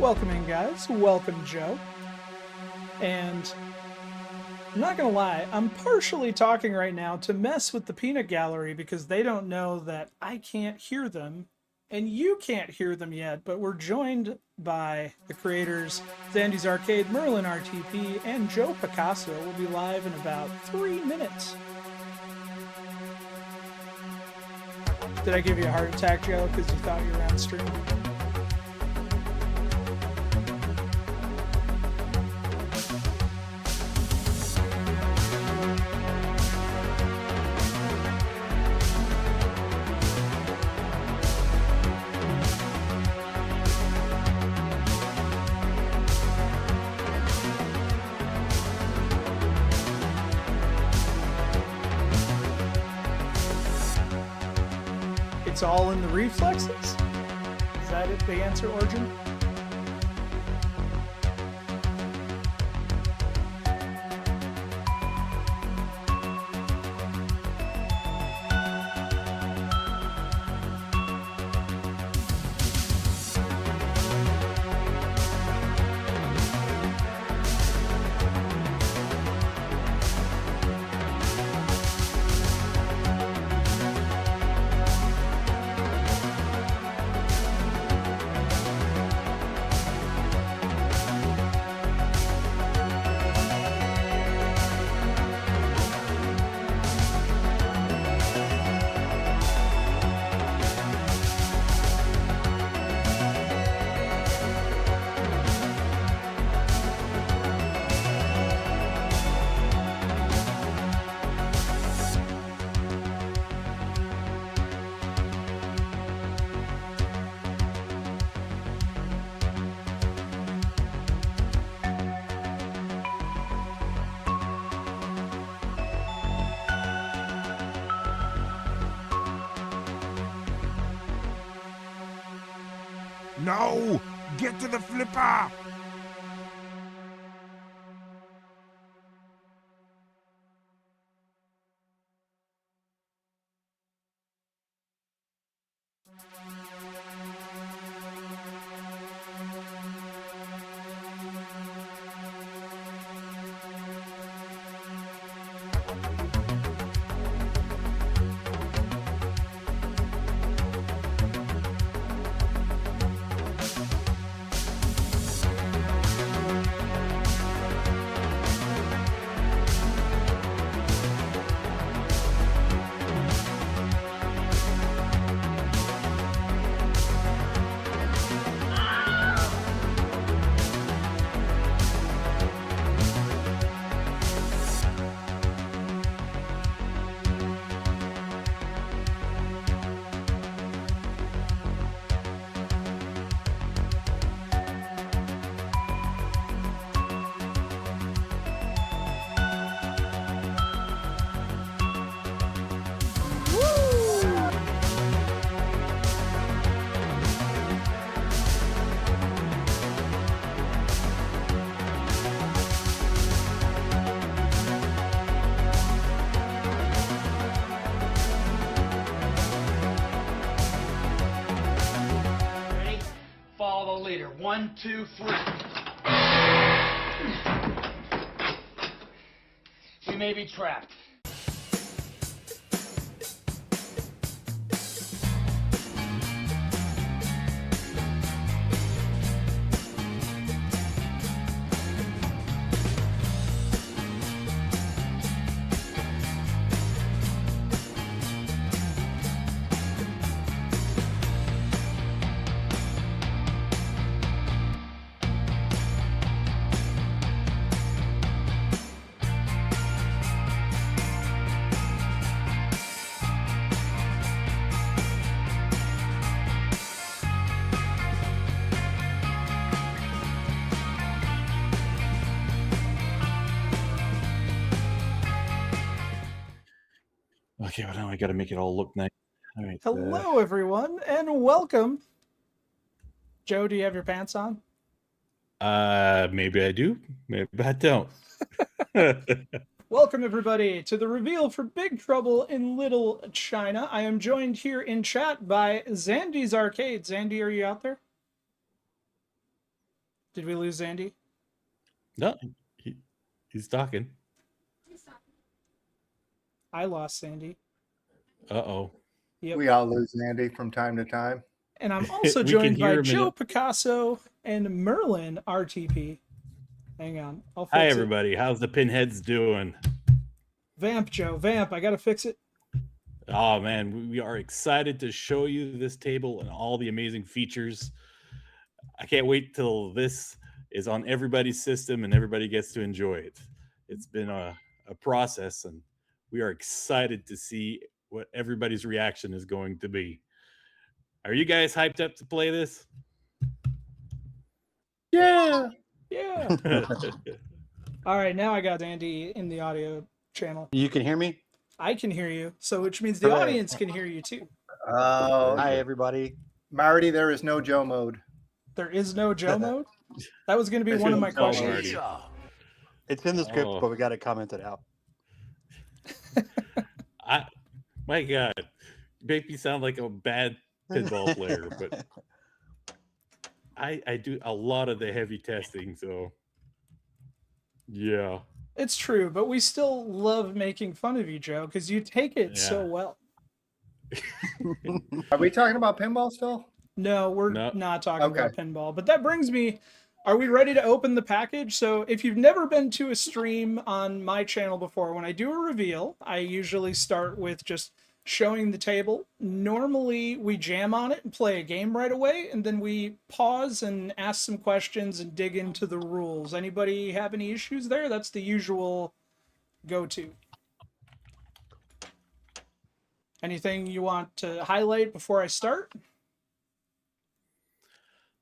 Welcome in, guys. Welcome, Joe. And I'm not gonna lie, I'm partially talking right now to mess with the peanut gallery because they don't know that I can't hear them and you can't hear them yet, but we're joined by the creators Zandy's Arcade, Merlin RTP, and Joe Picasso. Will be live in about 3 minutes. Did I give you a heart attack, Joe, because you thought you were on stream? It's all in the reflexes? Is that it, the answer, Origin? No! Get to the flipper! Follow the leader. 1, 2, 3. We may be trapped. Okay, well now I got to make it all look nice. All right. Hello, everyone, and welcome. Joe, do you have your pants on? Maybe I do. Maybe I don't. Welcome, everybody, to the reveal for Big Trouble in Little China. I am joined here in chat by Zandy's Arcade. Zandy, are you out there? Did we lose Andy? No, he's talking. I lost Sandy. Uh-oh. Yep. We all lose Andy from time to time. And I'm also We can joined hear by him in Joe the- Picasso and Merlin RTP. Hang on. I'll fix Hi, it. everybody. How's the pinheads doing? Vamp, Joe. Vamp. I got to fix it. Oh, man. We are excited to show you this table and all the amazing features. I can't wait till this is on everybody's system and everybody gets to enjoy it. It's been a process, and we are excited to see what everybody's reaction is going to be. Are you guys hyped up to play this? Yeah. Yeah. All right. Now I got Andy in the audio channel. You can hear me? I can hear you. So, which means the Hooray. audience can hear you too. Oh, Hi, everybody. Marty, there is no Joe mode. There is no Joe mode. That was going to be one of my Joe questions. It's in the script, Oh. but we got to comment it out. My God, you make me sound like a bad pinball player, but I do a lot of the heavy testing, so yeah. It's true, but we still love making fun of you, Joe, because you take it so Yeah. well. Are we talking about pinball still? No, we're No. not talking Okay. about pinball. But that brings me, are we ready to open the package? So if you've never been to a stream on my channel before, when I do a reveal, I usually start with just showing the table. Normally we jam on it and play a game right away, and then we pause and ask some questions and dig into the rules. Anybody have any issues there? That's the usual go-to. Anything you want to highlight before I start?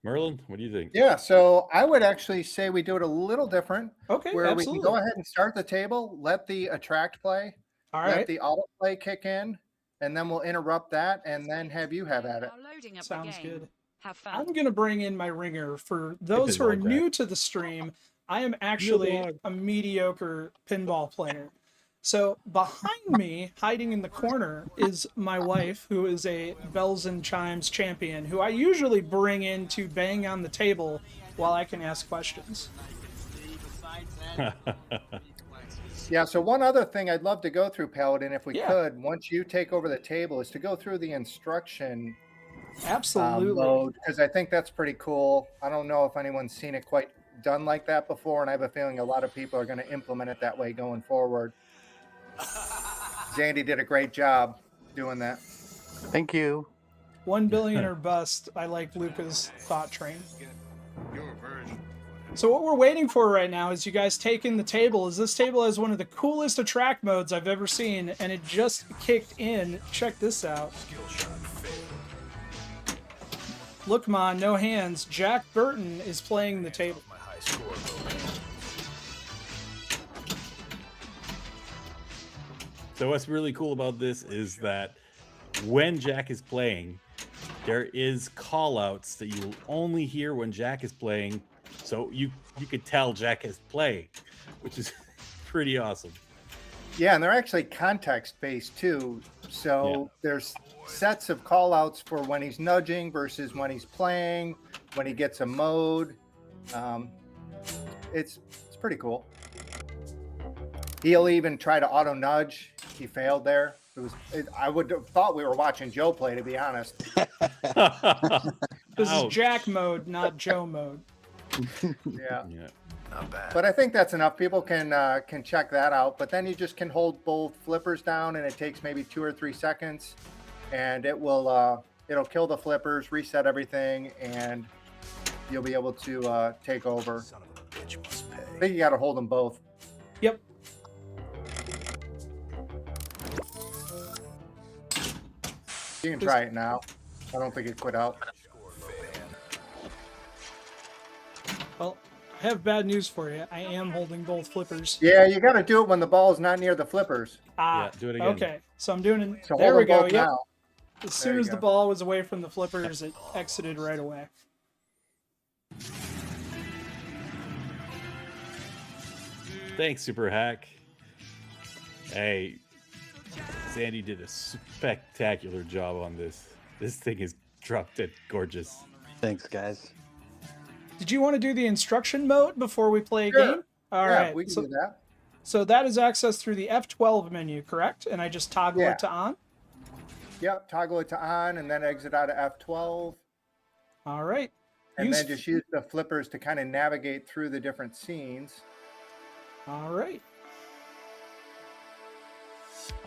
Merlin, what do you think? Yeah, so I would actually say we do it a little different, Okay, where absolutely. we can go ahead and start the table, let the attract play, All let right. the autoplay kick in, and then we'll interrupt that and then have you have at it. Now loading up Sounds the game. good. Have fun. I'm going to bring in my ringer. For those who are pinball new to the stream, I am actually dog. a mediocre pinball player. So behind me, hiding in the corner, is my wife, who is a bells and chimes champion, who I usually bring in to bang on the table while I can ask questions. Yeah, so one other thing I'd love to go through, Paladin, if we Yeah. could, once you take over the table, is to go through the instruction Absolutely. mode, because I think that's pretty cool. I don't know if anyone's seen it quite done like that before, and I have a feeling a lot of people are going to implement it that way going forward. Zandy did a great job doing that. Thank you. 1 billion or bust. I like Luca's thought train. So what we're waiting for right now is you guys taking the table. Is this table has one of the coolest attract modes I've ever seen, and it just kicked in. Check this out. Look, man, no hands. Jack Burton is playing the table. So what's really cool about this is that when Jack is playing, there is call outs that you will only hear when Jack is playing. So you could tell Jack is playing, which is pretty awesome. Yeah, and they're actually context-based too. So there's sets of call-outs for when he's nudging versus when he's playing, when he gets a mode. It's pretty cool. He'll even try to auto-nudge. He failed there. I would have thought we were watching Joe play, to be honest. This is Ouch. Jack mode, not Joe mode. Yeah. Yeah. But I think that's enough. People can check that out. But then you just can hold both flippers down, and it takes maybe 2 or 3 seconds, and it will it'll kill the flippers, reset everything, and you'll be able to take over. I think you got to hold them both. Yep. You can try it now. I don't think it quit out. Well, I have bad news for you. I am holding both flippers. Yeah, you got to do it when the ball is not near the flippers. Ah, Yeah, do it again. okay. So I'm doing it. So There hold we them go. both Yep. now. As soon you as the go. ball was away from the flippers, it exited right away. Thanks, Super Hack. Hey, Sandy did a spectacular job on this. This thing is drop dead gorgeous. Thanks, guys. Did you want to do the instruction mode before we play a Sure. game? All right. Yeah, we can do that. So that is accessed through the F12 menu, correct? And I just toggle Yeah. it to on. Yep, toggle it to on and then exit out of F12. All right. And then just use the flippers to kind of navigate through the different scenes. All right.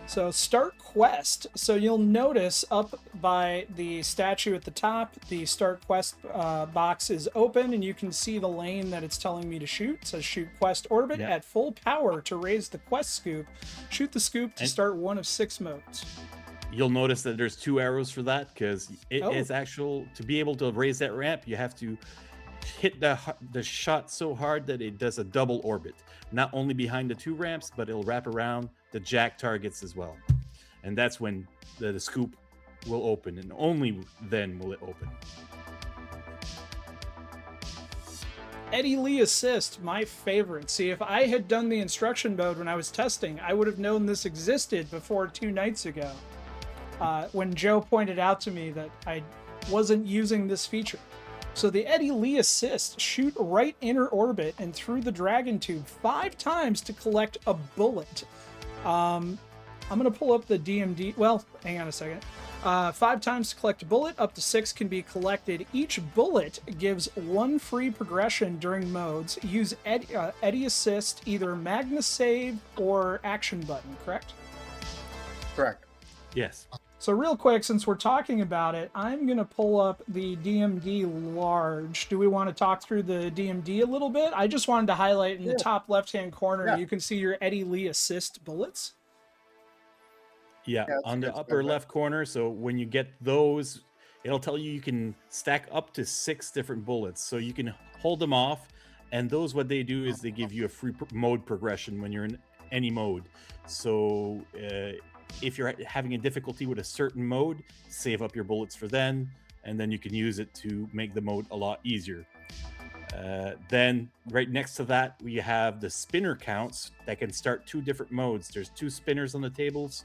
So start quest. So you'll notice up by the statue at the top, the start quest box is open and you can see the lane that it's telling me to shoot. It says shoot quest orbit at full power to raise the quest scoop. Shoot the scoop to start one of 6 modes. You'll notice that there's 2 arrows for that because it is actual. To be able to raise that ramp, you have to hit the shot so hard that it does a double orbit, not only behind the 2 ramps, but it'll wrap around the jack targets as well. And that's when the scoop will open, and only then will it open. Eddie Lee assist, my favorite. See, if I had done the instruction mode when I was testing, I would have known this existed before 2 nights ago. When Joe pointed out to me that I wasn't using this feature. So the Eddie Lee assist, shoot right inner orbit and through the dragon tube 5 times to collect a bullet. I'm going to pull up the DMD. Well, hang on a second. 5 times to collect a bullet, up to 6 can be collected. Each bullet gives 1 free progression during modes. Use Eddie assist, either Magnus save or action button, correct? Correct. Yes. So real quick, since we're talking about it, I'm going to pull up the DMD large. Do we want to talk through the DMD a little bit? I just wanted to highlight in the top left-hand corner, you can see your Eddie Lee assist bullets. Yeah, on the upper left corner. So when you get those, it'll tell you can stack up to 6 different bullets. So you can hold them off. And those, what they do is they give you a free mode progression when you're in any mode. So if you're having a difficulty with a certain mode, save up your bullets for then, and then you can use it to make the mode a lot easier. Then right next to that, we have the spinner counts that can start 2 different modes. There's 2 spinners on the tables,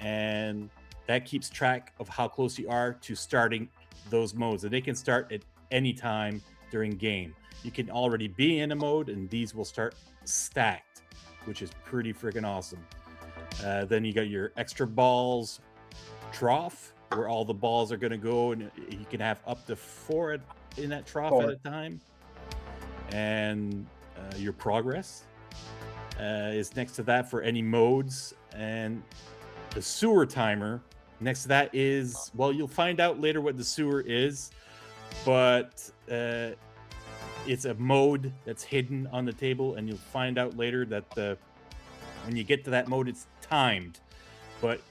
and that keeps track of how close you are to starting those modes. And they can start at any time during game. You can already be in a mode, and these will start stacked, which is pretty freaking awesome. Then you got your extra balls trough, where all the balls are going to go, and you can have up to 4 in that trough at a time. And your progress is next to that for any modes. And the sewer timer next to that is, well, you'll find out later what the sewer is, but it's a mode that's hidden on the table, and you'll find out later that when you get to that mode, it's timed. But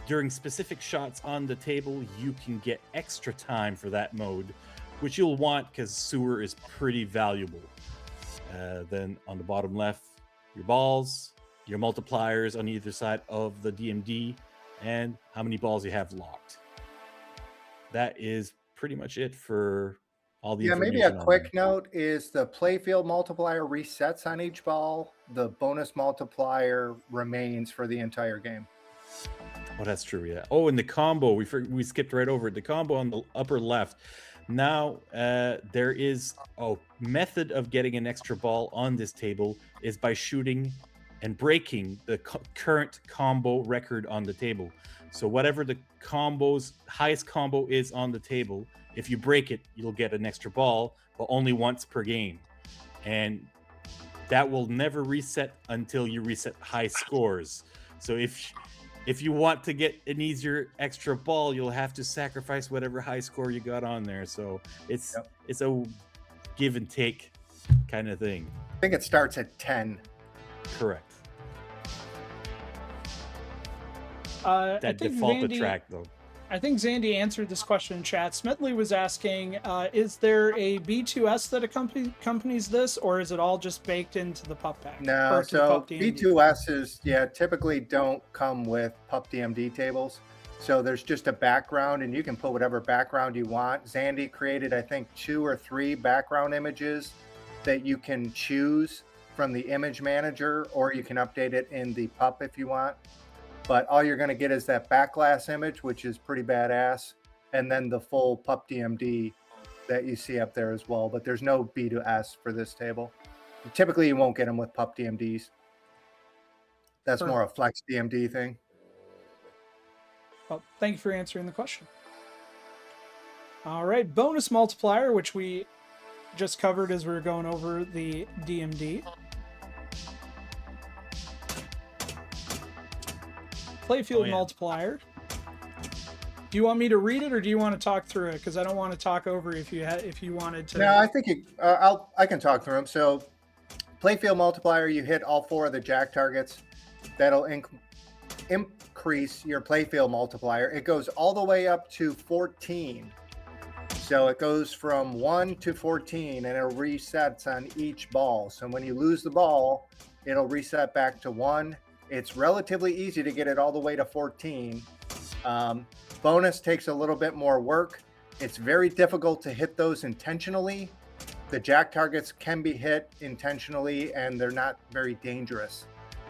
during specific shots on the table, you can get extra time for that mode, which you'll want because sewer is pretty valuable. Then on the bottom left, your balls, your multipliers on either side of the DMD, and how many balls you have locked. That is pretty much it for all the information. Maybe a quick note is the playfield multiplier resets on each ball. The bonus multiplier remains for the entire game. Oh, that's true, yeah. Oh, and the combo, we skipped right over it. The combo on the upper left. Now, there is a method of getting an extra ball on this table is by shooting and breaking the current combo record on the table. So whatever the highest combo is on the table, if you break it, you'll get an extra ball, but only once per game. And that will never reset until you reset high scores. So if you want to get an easier extra ball, you'll have to sacrifice whatever high score you got on there. So it's a give and take kind of thing. I think it starts at 10. Correct. That defaulted track, though. I think Zandy answered this question in chat. Smedley was asking, is there a B2S that accompanies this, or is it all just baked into the pup pack? No, so B2Ss, typically don't come with PupDMD tables. So there's just a background, and you can put whatever background you want. Zandy created, I think, 2 or 3 background images that you can choose from the image manager, or you can update it in the pup if you want. But all you're going to get is that backglass image, which is pretty badass, and then the full PupDMD that you see up there as well, but there's no B to S for this table. Typically, you won't get them with pup DMDs. That's more a flex DMD thing. Well, thank you for answering the question. All right, bonus multiplier, which we just covered as we were going over the DMD. Playfield multiplier. Do you want me to read it, or do you want to talk through it? Because I don't want to talk over if you wanted to. No, I think I can talk through them. So, playfield multiplier, you hit all 4 of the jack targets. That'll increase your playfield multiplier. It goes all the way up to 14. So it goes from 1 to 14, and it resets on each ball. So when you lose the ball, it'll reset back to 1. It's relatively easy to get it all the way to 14. Bonus takes a little bit more work. It's very difficult to hit those intentionally. The jack targets can be hit intentionally, and they're not very dangerous.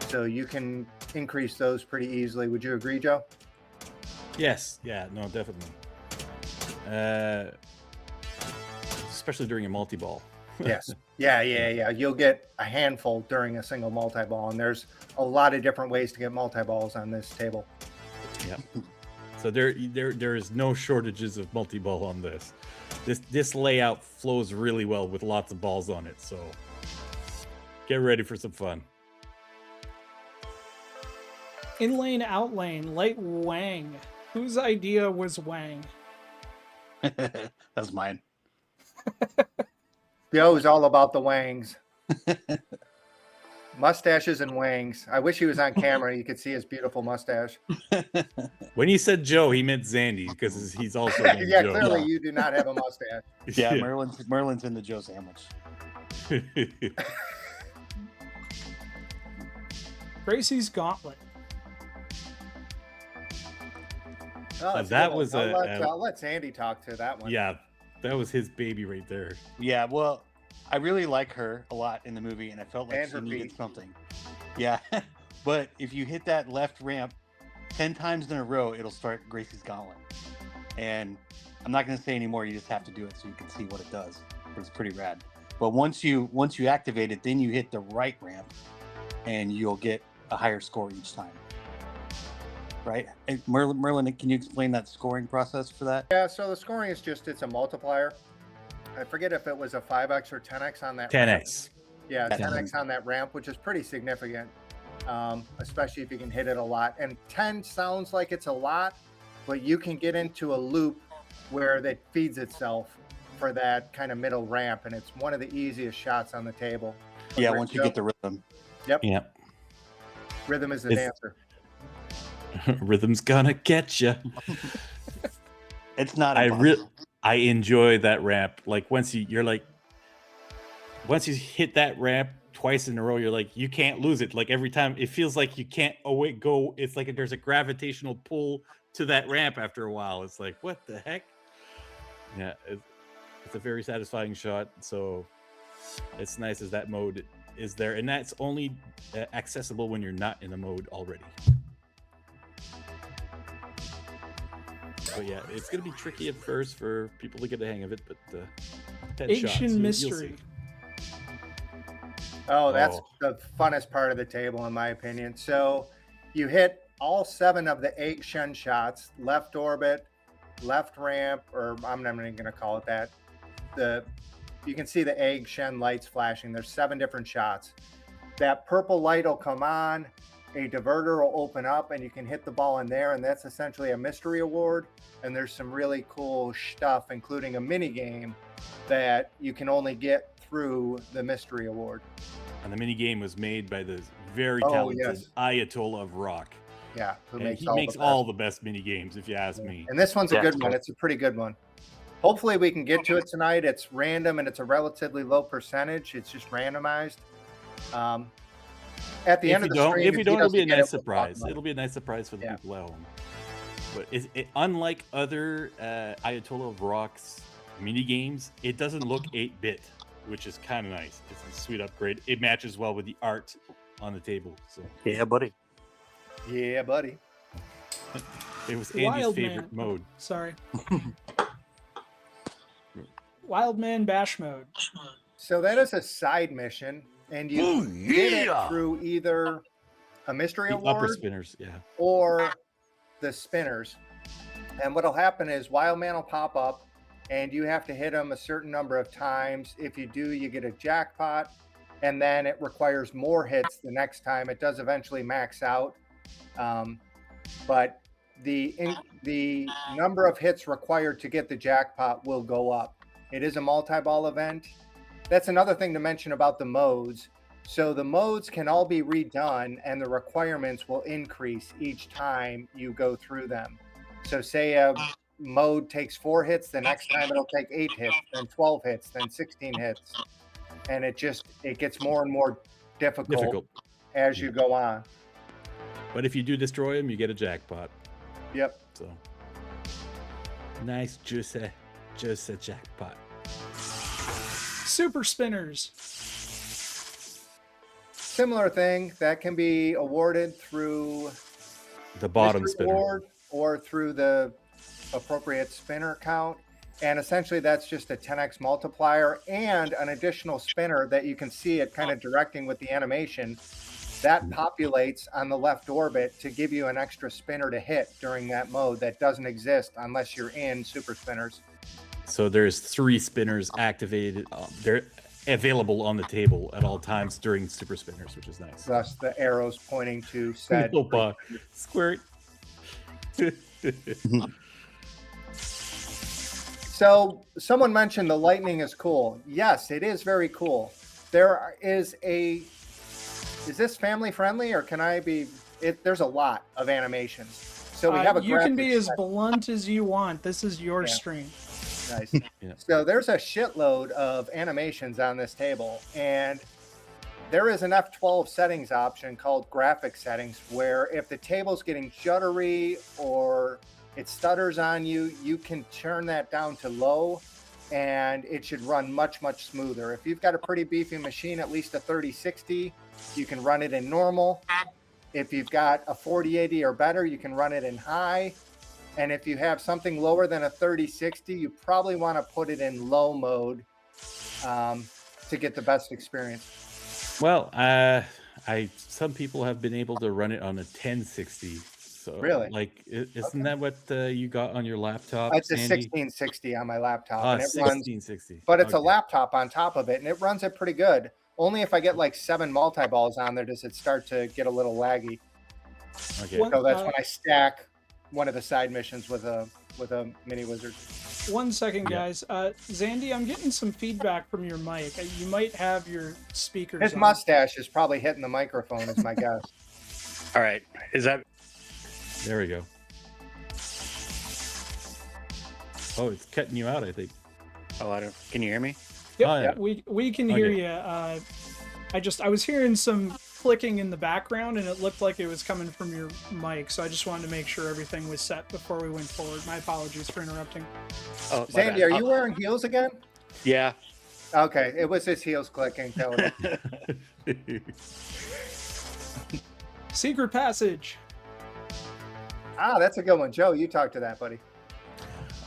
So you can increase those pretty easily. Would you agree, Joe? Yes. Yeah. No, definitely. Especially during a multi-ball. Yes. Yeah. You'll get a handful during a single multi-ball, and there's a lot of different ways to get multi-balls on this table. Yeah. So there is no shortages of multi-ball on this. This layout flows really well with lots of balls on it. So get ready for some fun. In lane, out lane, light Wang. Whose idea was Wang? That's mine. Joe's all about the wangs. Mustaches and wangs. I wish he was on camera. You could see his beautiful mustache. When he said Joe, he meant Zandy because he's also named Yeah, Joe. clearly you do not have a mustache. Yeah, Merlin's in the Joe sandwich. Gracie's Gauntlet. Oh, that good. was I'll let Sandy talk to that one. Yeah, that was his baby right there. Yeah, well, I really like her a lot in the movie, and I felt like And she her needed feet. something. Yeah, but if you hit that left ramp 10 times in a row, it'll start Gracie's Gauntlet. And I'm not going to say anymore. You just have to do it so you can see what it does. It's pretty rad. But once you activate it, then you hit the right ramp, and you'll get a higher score each time. Right? And Merlin, can you explain that scoring process for that? Yeah, so the scoring is it's a multiplier. I forget if it was a 5x or 10x on that 10x. ramp. Yeah, 10x. 10x on that ramp, which is pretty significant, especially if you can hit it a lot. And 10 sounds like it's a lot, but you can get into a loop where it feeds itself for that kind of middle ramp, and it's one of the easiest shots on the table. Yeah, once you get the rhythm. Yep. Rhythm is the dancer. Rhythm's gonna get you. It's not. I enjoy that ramp. Like once you hit that ramp twice in a row, you're like, you can't lose it. Like every time, it feels like you can't go. It's like there's a gravitational pull to that ramp after a while. It's like, what the heck? Yeah, it's a very satisfying shot. So it's nice as that mode is there, and that's only accessible when you're not in the mode already. But yeah, it's gonna be tricky at first for people to get the hang of it, but 10 shots, Asian Mystery. Oh, that's the funnest part of the table, in my opinion. So you hit all 7 of the 8 Shen shots, left orbit, left ramp, or I'm not even going to call it that. You can see the egg Shen lights flashing. There's 7 different shots. That purple light will come on, a diverter will open up, and you can hit the ball in there, and that's essentially a mystery award. And there's some really cool stuff, including a mini game that you can only get through the mystery award. And the mini game was made by the very talented Ayatollahofrock. Yeah, he makes all the best mini games, if you ask me. And this one's a good one. It's a pretty good one. Hopefully we can get to it tonight. It's random and it's a relatively low percentage. It's just randomized. At the end of the stream, if you don't, it'll be a nice surprise. It'll be a nice surprise for the people at home. But unlike other Ayatollahofrock's mini games, it doesn't look 8-bit, which is kind of nice. It's a sweet upgrade. It matches well with the art on the table. So yeah, buddy. Yeah, buddy. It was Andy's favorite mode. Sorry. Wild Man Bash Mode. So that is a side mission, and you get it through either a mystery The upper award spinners, yeah. or the spinners. And what'll happen is Wild Man will pop up, and you have to hit him a certain number of times. If you do, you get a jackpot, and then it requires more hits the next time. It does eventually max out, but the number of hits required to get the jackpot will go up. It is a multi-ball event. That's another thing to mention about the modes. So the modes can all be redone, and the requirements will increase each time you go through them. So say a mode takes 4 hits, the next time it'll take 8 hits, then 12 hits, then 16 hits. And it gets more and more difficult. As you go on. But if you do destroy him, you get a jackpot. Yep. So nice juicy jackpot. Super Spinners. Similar thing that can be awarded through The bottom mystery spinner. award or through the appropriate spinner count. And essentially that's just a 10x multiplier and an additional spinner that you can see it kind of directing with the animation that populates on the left orbit to give you an extra spinner to hit during that mode that doesn't exist unless you're in Super Spinners. So there's 3 spinners activated. They're available on the table at all times during Super Spinners, which is nice. Thus the arrows pointing to said. Squirt. So someone mentioned the lightning is cool. Yes, it is very cool. Is this family friendly, or can I be? There's a lot of animations. So we have a. You can be graphics as set. blunt as you want. This is your stream. Nice. Yeah. So there's a shitload of animations on this table, and there is an F12 settings option called graphic settings, where if the table's getting juddery or it stutters on you, you can turn that down to low, and it should run much, much smoother. If you've got a pretty beefy machine, at least a 3060, you can run it in normal. If you've got a 4080 or better, you can run it in high. And if you have something lower than a 3060, you probably want to put it in low mode to get the best experience. Well, some people have been able to run it on a 1060. So Really? like, isn't that what you got on your laptop? It's a Sandy? 1660 on my laptop, Ah, and it runs. 1660. But it's a Okay. laptop on top of it, and it runs it pretty good. Only if I get like 7 multi-balls on there does it start to get a little laggy. Okay. One- So that's when I stack one of the side missions with a mini wizard. 1 second, Yeah. guys. Zandy, I'm getting some feedback from your mic. You might have your speakers His on. mustache is probably hitting the microphone, is my guess. All right. Is that There we go. Oh, it's cutting you out, I think. can you hear me? Yep, Oh, yeah. we can hear Okay. you. I was hearing some clicking in the background, and it looked like it was coming from your mic. So I just wanted to make sure everything was set before we went forward. My apologies for interrupting. Oh, my Zandy, bad. are you wearing heels again? Yeah. Okay, it was his heels clicking. Totally. Secret passage. That's a good one. Joe, you talk to that, buddy.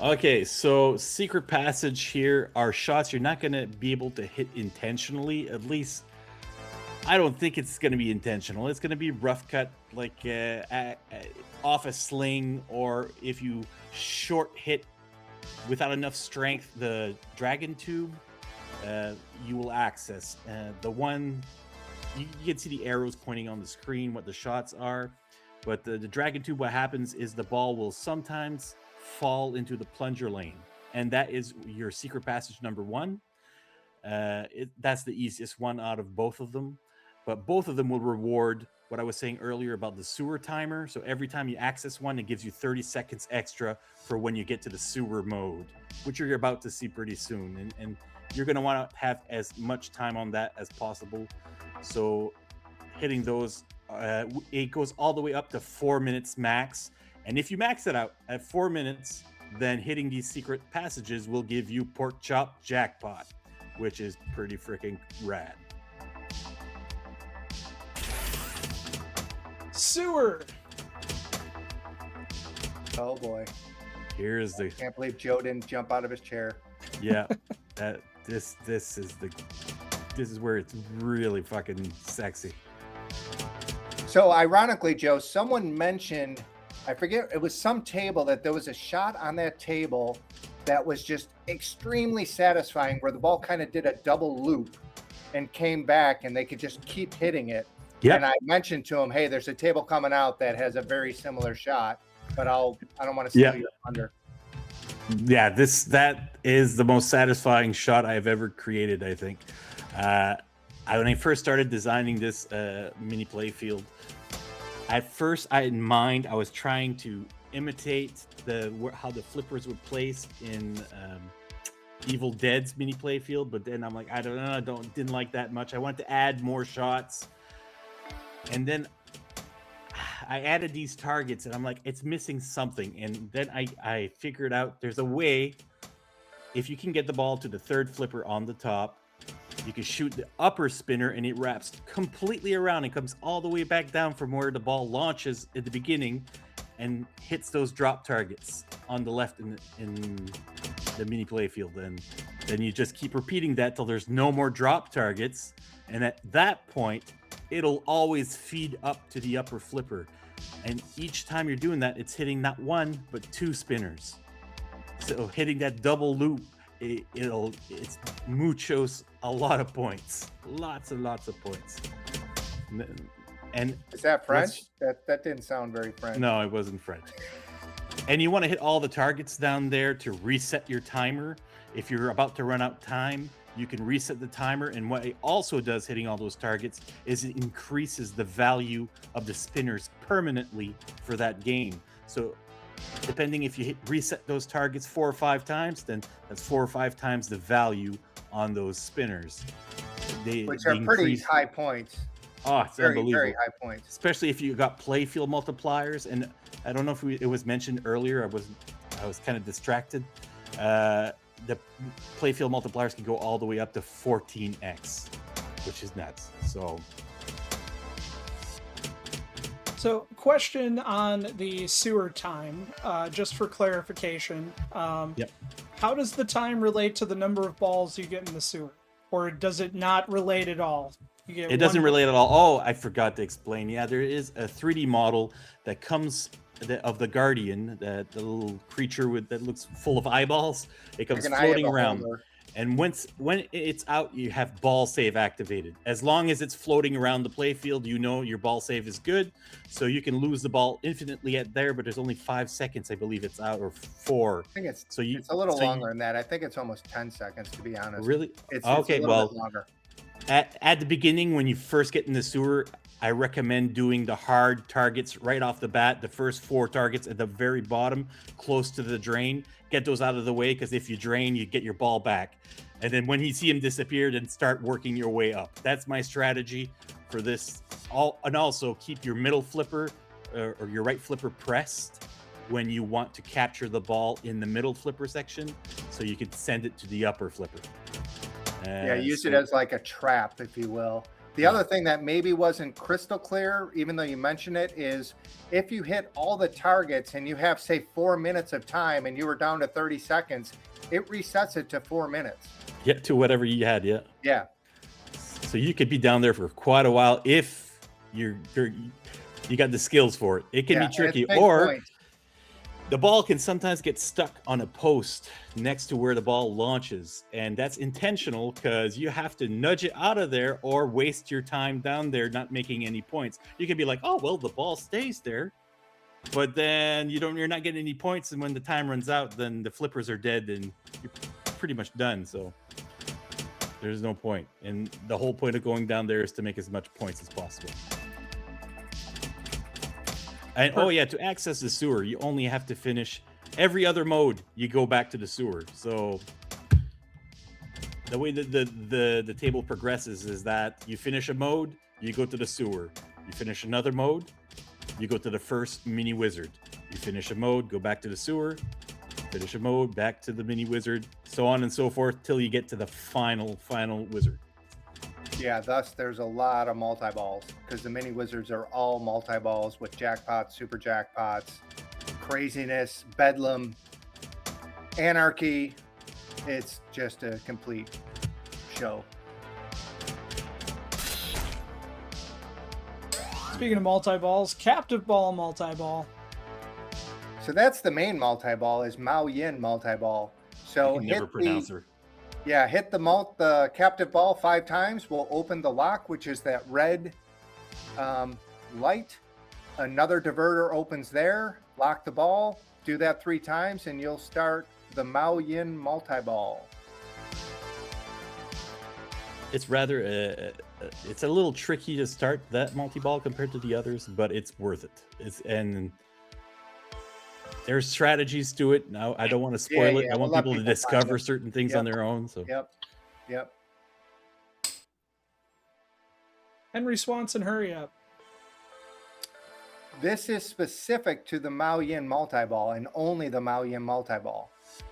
Okay, so secret passage here are shots you're not going to be able to hit intentionally. At least, I don't think it's going to be intentional. It's going to be rough cut, like off a sling, or if you short hit without enough strength the dragon tube, you will access. The one, you can see the arrows pointing on the screen, what the shots are. But the dragon tube, what happens is the ball will sometimes fall into the plunger lane, and that is your secret passage number 1. That's the easiest one out of both of them, but both of them will reward what I was saying earlier about the sewer timer. So every time you access one, it gives you 30 seconds extra for when you get to the sewer mode, which you're about to see pretty soon, and you're going to want to have as much time on that as possible. So hitting those, it goes all the way up to 4 minutes max. And if you max it out at 4 minutes, then hitting these secret passages will give you pork chop jackpot, which is pretty freaking rad. Sewer. Oh boy. Here's the, Can't believe Joe didn't jump out of his chair. yeah. This is where it's really fucking sexy. So ironically, Joe, someone mentioned, I forget, it was some table that there was a shot on that table that was just extremely satisfying where the ball kind of did a double loop and came back and they could just keep hitting it. Yep. And I mentioned to him, hey, there's a table coming out that has a very similar shot, but I don't want to steal your thunder. Yeah, that is the most satisfying shot I've ever created, I think. When I first started designing this mini playfield, at first I was trying to imitate how the flippers would place in Evil Dead's mini playfield, but then I'm like, I don't know, didn't like that much. I wanted to add more shots, and then I added these targets, and I'm like, it's missing something. And then I figured out there's a way. If you can get the ball to the third flipper on the top, you can shoot the upper spinner, and it wraps completely around and comes all the way back down from where the ball launches at the beginning, and hits those drop targets on the left in the mini playfield. And then you just keep repeating that till there's no more drop targets, and at that point, it'll always feed up to the upper flipper. And each time you're doing that, it's hitting not one but two spinners. So hitting that double loop, it's muchos, a lot of points, lots and lots of points. And is that French? That didn't sound very French. No, it wasn't French. And you want to hit all the targets down there to reset your timer. If you're about to run out time, you can reset the timer. And what it also does, hitting all those targets, is it increases the value of the spinners permanently for that game. So depending if you reset those targets 4 or 5 times, then that's 4 or 5 times the value on those spinners. Which are pretty high points. Oh, it's unbelievable. Very high points. Especially if you got playfield multipliers. And I don't know if it was mentioned earlier. I was kind of distracted. The playfield multipliers can go all the way up to 14x, which is nuts. So question on the sewer time, just for clarification. Yep. How does the time relate to the number of balls you get in the sewer? Or does it not relate at all? It doesn't relate at all. Oh, I forgot to explain. Yeah, there is a 3D model that comes of the Guardian, the little creature that looks full of eyeballs. It comes floating around. And when it's out, you have ball save activated. As long as it's floating around the playfield, you know your ball save is good. So you can lose the ball infinitely at there, but there's only 5 seconds, I believe it's out, or 4. I think it's a little longer than that. I think it's almost 10 seconds, to be honest. Really? It's okay, a little bit longer. At the beginning, when you first get in the sewer, I recommend doing the hard targets right off the bat. The first 4 targets at the very bottom, close to the drain. Get those out of the way, because if you drain, you get your ball back. And then when you see him disappear, then start working your way up. That's my strategy for this. And also keep your middle flipper or your right flipper pressed when you want to capture the ball in the middle flipper section, so you can send it to the upper flipper. Yeah, use it as like a trap, if you will. The other thing that maybe wasn't crystal clear, even though you mentioned it, is if you hit all the targets and you have, say, 4 minutes of time and you were down to 30 seconds, it resets it to 4 minutes. Yeah, to whatever you had, yeah. Yeah. So you could be down there for quite a while if you got the skills for it. It can be tricky, or the ball can sometimes get stuck on a post next to where the ball launches, and that's intentional because you have to nudge it out of there or waste your time down there not making any points. You can be like, oh well, the ball stays there, but then you're not getting any points, and when the time runs out, then the flippers are dead and you're pretty much done. So there's no point, and the whole point of going down there is to make as much points as possible. And oh yeah, to access the sewer, you only have to finish every other mode. You go back to the sewer. So the way that the table progresses is that you finish a mode, you go to the sewer. You finish another mode, you go to the first mini wizard. You finish a mode, go back to the sewer. Finish a mode, back to the mini wizard, so on and so forth till you get to the final wizard. Yeah, thus there's a lot of multi-balls, because the mini wizards are all multi-balls with jackpots, super jackpots, craziness, bedlam, anarchy, it's just a complete show. Speaking of multi-balls, captive ball multi-ball. So that's the main multi-ball is Mao Yin multi-ball. So I can never pronounce her. Yeah, hit the captive ball 5 times. We'll open the lock, which is that red light. Another diverter opens there. Lock the ball. Do that 3 times, and you'll start the Mao Yin multi-ball. It's rather, it's a little tricky to start that multi-ball compared to the others, but it's worth it. And there's strategies to it. Now, I don't want to spoil it. I want people to discover certain things on their own. So. Yep. Henry Swanson, hurry up. This is specific to the Mao Yin multi-ball and only the Mao Yin multi-ball.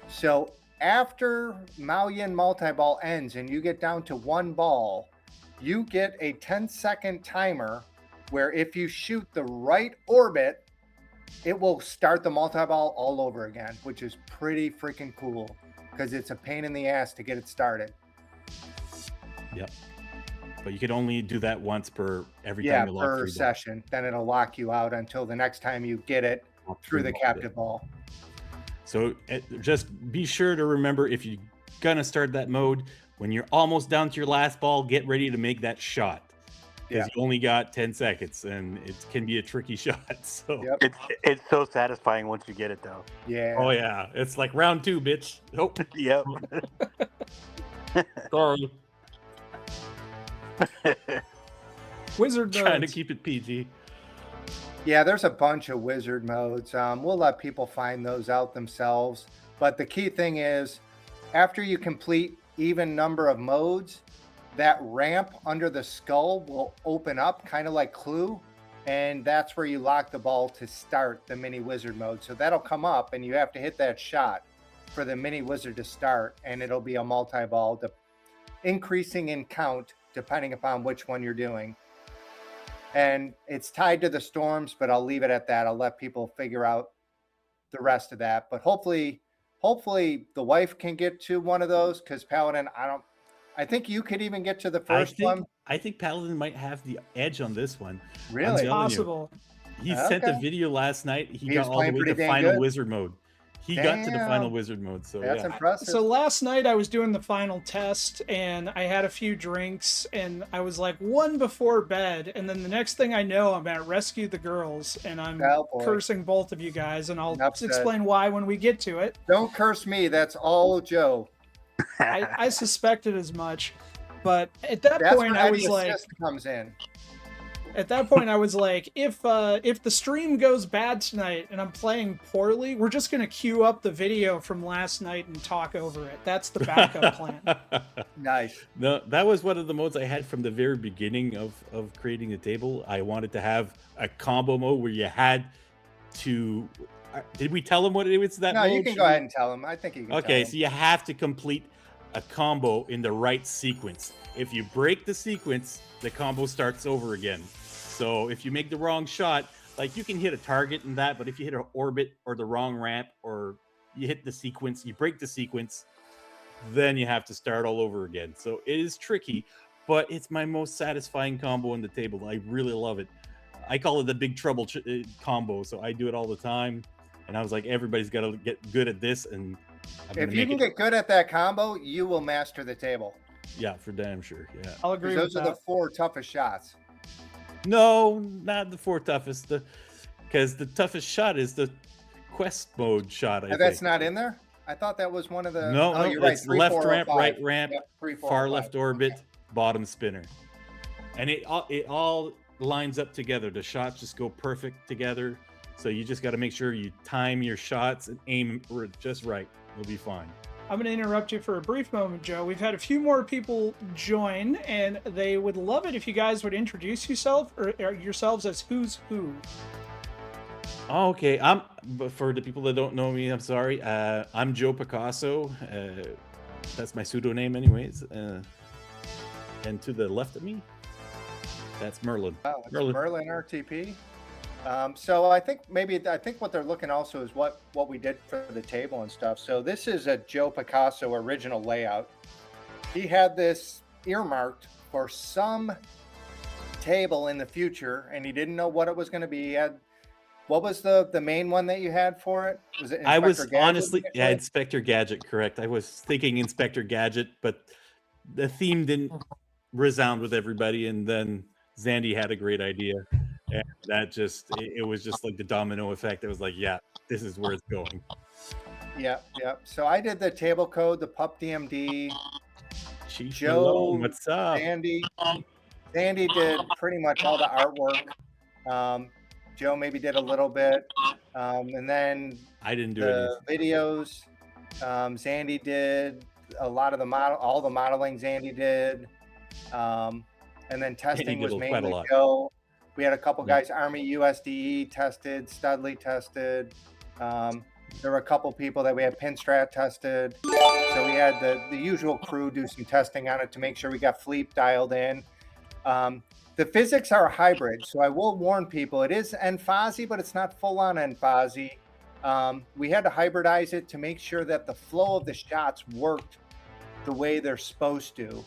So after Mao Yin multi-ball ends and you get down to 1 ball, you get a 10-second timer where if you shoot the right orbit, it will start the multi-ball all over again, which is pretty freaking cool because it's a pain in the ass to get it started. Yep. But you can only do that once every time you lock per session. Then it'll lock you out until the next time you get it through the captive ball. So just be sure to remember, if you're gonna start that mode, when you're almost down to your last ball, get ready to make that shot. Because you only got 10 seconds and it can be a tricky shot. So it's so satisfying once you get it though. Yeah. Oh yeah. It's like round 2, bitch. Oh Yep. Sorry. Wizard Trying to modes. keep it PG. Yeah, there's a bunch of wizard modes. We'll let people find those out themselves. But the key thing is, after you complete even number of modes, that ramp under the skull will open up, kind of like Clue. And that's where you lock the ball to start the mini wizard mode. So that'll come up and you have to hit that shot for the mini wizard to start. And it'll be a multi-ball, increasing in count depending upon which one you're doing. And it's tied to the storms, but I'll leave it at that. I'll let people figure out the rest of that. But hopefully the wife can get to one of those, because Paladin, I think you could even get to the first one. I think Paladin might have the edge on this one. Really? Possible. He sent a video last night. He got was all the playing way to pretty dang final good. wizard mode. He got to the final wizard mode. So That's impressive. So last night I was doing the final test and I had a few drinks and I was like 1 before bed, and then the next thing I know I'm at Rescue the Girls and I'm cursing both of you guys, and I'll explain why when we get to it. Don't curse me. That's all Joe. I suspected as much, but at that point I was like, comes in. At that point, I was like, if the stream goes bad tonight and I'm playing poorly, we're just gonna queue up the video from last night and talk over it. That's the backup plan. Nice. No, that was one of the modes I had from the very beginning of creating the table. I wanted to have a combo mode where you had to. Did we tell them what it was? That no, mode? you can go ahead and tell them. I think you can. Okay, so you have to complete a combo in the right sequence. If you break the sequence, the combo starts over again. So if you make the wrong shot, like you can hit a target in that, but if you hit an orbit or the wrong ramp, or you hit the sequence, you break the sequence, then you have to start all over again. So it is tricky, but it's my most satisfying combo on the table. I really love it. I call it the Big Trouble combo. So I do it all the time. And I was like, everybody's got to get good at this. And if you can get good at that combo, you will master the table. Yeah, for damn sure. Yeah, I'll agree with that. Those are the 4 toughest shots. No, not the 4 toughest. Because the toughest shot is the quest mode shot. That's not in there? I thought that was one of the. No, you're right. it's 3, left 4, ramp, 5. right ramp, Yep, 3, 4, far 5. left orbit, bottom spinner. And it all lines up together. The shots just go perfect together. So you just got to make sure you time your shots and aim just right. You'll be fine. I'm going to interrupt you for a brief moment, Joe. We've had a few more people join, and they would love it if you guys would introduce yourselves as who's who. Oh, okay. But for the people that don't know me, I'm sorry. I'm Joe Picasso. That's my pseudonym, anyways. And to the left of me, that's Merlin. Wow, Merlin RTP. So I think what they're looking also is what we did for the table and stuff. So this is a Joe Picasso original layout. He had this earmarked for some table in the future, and he didn't know what it was going to be. He had, what was the main one that you had for it? Was it I was Inspector Gadget honestly, yeah, initially? Inspector Gadget, correct. I was thinking Inspector Gadget, but the theme didn't resound with everybody. And then Zandy had a great idea. And that just, it was just like the domino effect. It was like, yeah, this is where it's going. Yeah. So I did the table code, the Pup DMD. Chief Joe, Malone, what's up? Sandy did pretty much all the artwork. Joe maybe did a little bit, and then I didn't do the any. videos. Zandy did a lot of all the modeling. Zandy did, and then testing was quite a mainly lot. Joe. We had a couple Yeah. guys, Army USDE tested, Studley tested. There were a couple people that we had Pinstrat tested. So we had the usual crew do some testing on it to make sure we got Fleep dialed in. The physics are a hybrid, so I will warn people, it is NFOSI, but it's not full-on NFOSI. We had to hybridize it to make sure that the flow of the shots worked the way they're supposed to.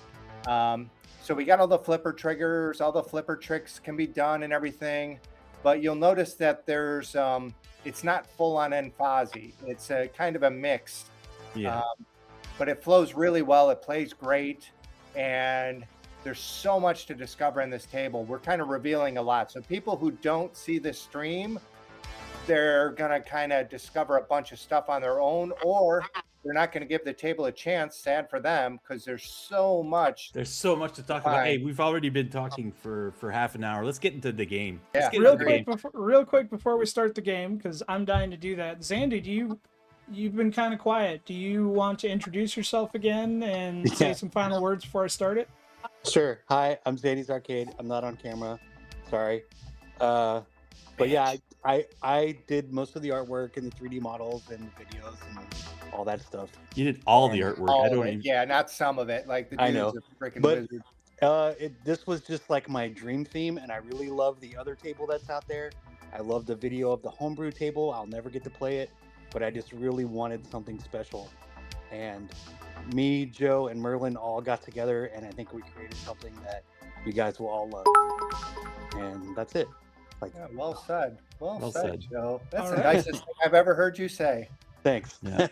So we got all the flipper triggers, all the flipper tricks can be done and everything, but you'll notice that there's it's not full-on NFOSI. It's a kind of a mix. Yeah. But it flows really well. It plays great, and there's so much to discover in this table. We're kind of revealing a lot. So people who don't see the stream, they're going to kind of discover a bunch of stuff on their own, or they're not going to give the table a chance. Sad for them, because there's so much. There's so much to talk about. Hey, we've already been talking for half an hour. Let's get into the game. Let's Yeah. get Real into the game. quick before we start the game, because I'm dying to do that. Zandy, you've been kind of quiet. Do you want to introduce yourself again and say some final words before I start it? Sure. Hi, I'm Zandy's Arcade. I'm not on camera. Sorry. But yeah, I did most of the artwork and the 3D models and videos and all that stuff. You did all the artwork. All I of don't it. even. Yeah, not some of it. Like the dude's I know, a freaking but wizard. this was just like my dream theme, and I really love the other table that's out there. I love the video of the homebrew table. I'll never get to play it, but I just really wanted something special. And me, Joe, and Merlin all got together, and I think we created something that you guys will all love. And that's it. Like, Yeah, well said. Well said, said. Joe. That's All the right. nicest thing I've ever heard you say. thanks. Yeah.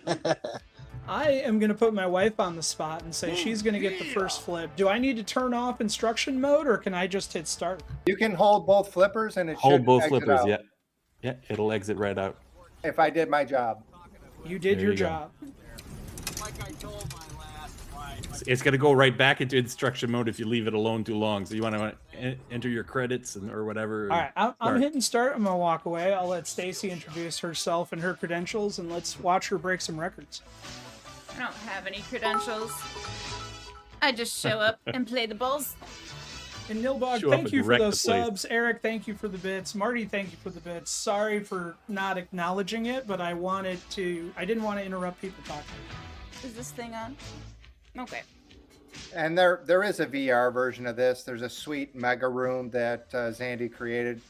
I am going to put my wife on the spot and say she's going to get the first flip. Do I need to turn off instruction mode, or can I just hit start? You can hold both flippers, and it Hold should both exit flippers. out Yeah. Yeah. It'll exit right out. if I did my job. You did There your you go. job. It's going to go right back into instruction mode if you leave it alone too long. So you want to enter your credits or whatever. All right, I'm Start. hitting start. I'm going to walk away. I'll let Stacy introduce herself and her credentials, and let's watch her break some records. I don't have any credentials. I just show up and play the balls. And Nilbog, Show up thank and you for wreck those the place. subs. Eric, thank you for the bits. Marty, thank you for the bits. Sorry for not acknowledging it, but I didn't want to interrupt people talking. Is this thing on? Okay. And there is a VR version of this. There's a sweet mega room that Zandy created.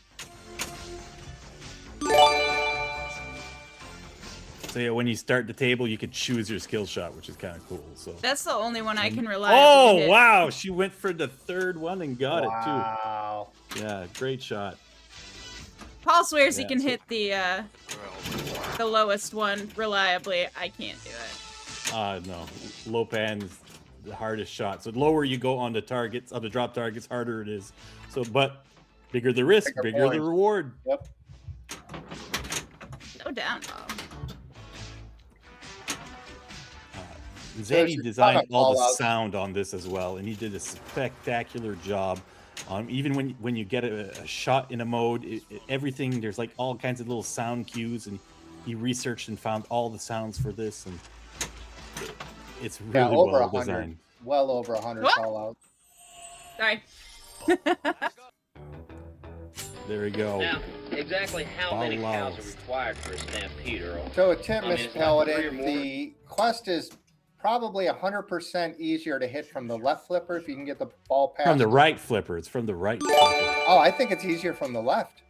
So yeah, when you start the table, you could choose your skill shot, which is kind of cool. So. That's the only one I can reliably Oh hit. wow! She went for the third one and got Wow. it too. Yeah, great shot. Paul swears he Yeah, can so- hit the lowest one reliably. I can't do it. No, low pan is the hardest shot. So the lower you go on the targets, on the drop targets, harder it is. So, but bigger the risk, bigger the points. reward. Yep. No down, Bob. Zandy she's designed got a all the call out. sound on this as well, and he did a spectacular job. Even when you get a shot in a mode, everything, there's like all kinds of little sound cues, and he researched and found all the sounds for this, and it's really Yeah, over well 100. designed. Well over 100 What? call outs. Sorry. There we go. Now, exactly how many cows Balls. are required for a stampede, Earl? So a tip, I mean, Miss it's like Paladin, 3 or more. the quest is probably 100% easier to hit from the left flipper if you can get the ball past. From the right flipper. It's from the right flipper. Oh, I think it's easier from the left.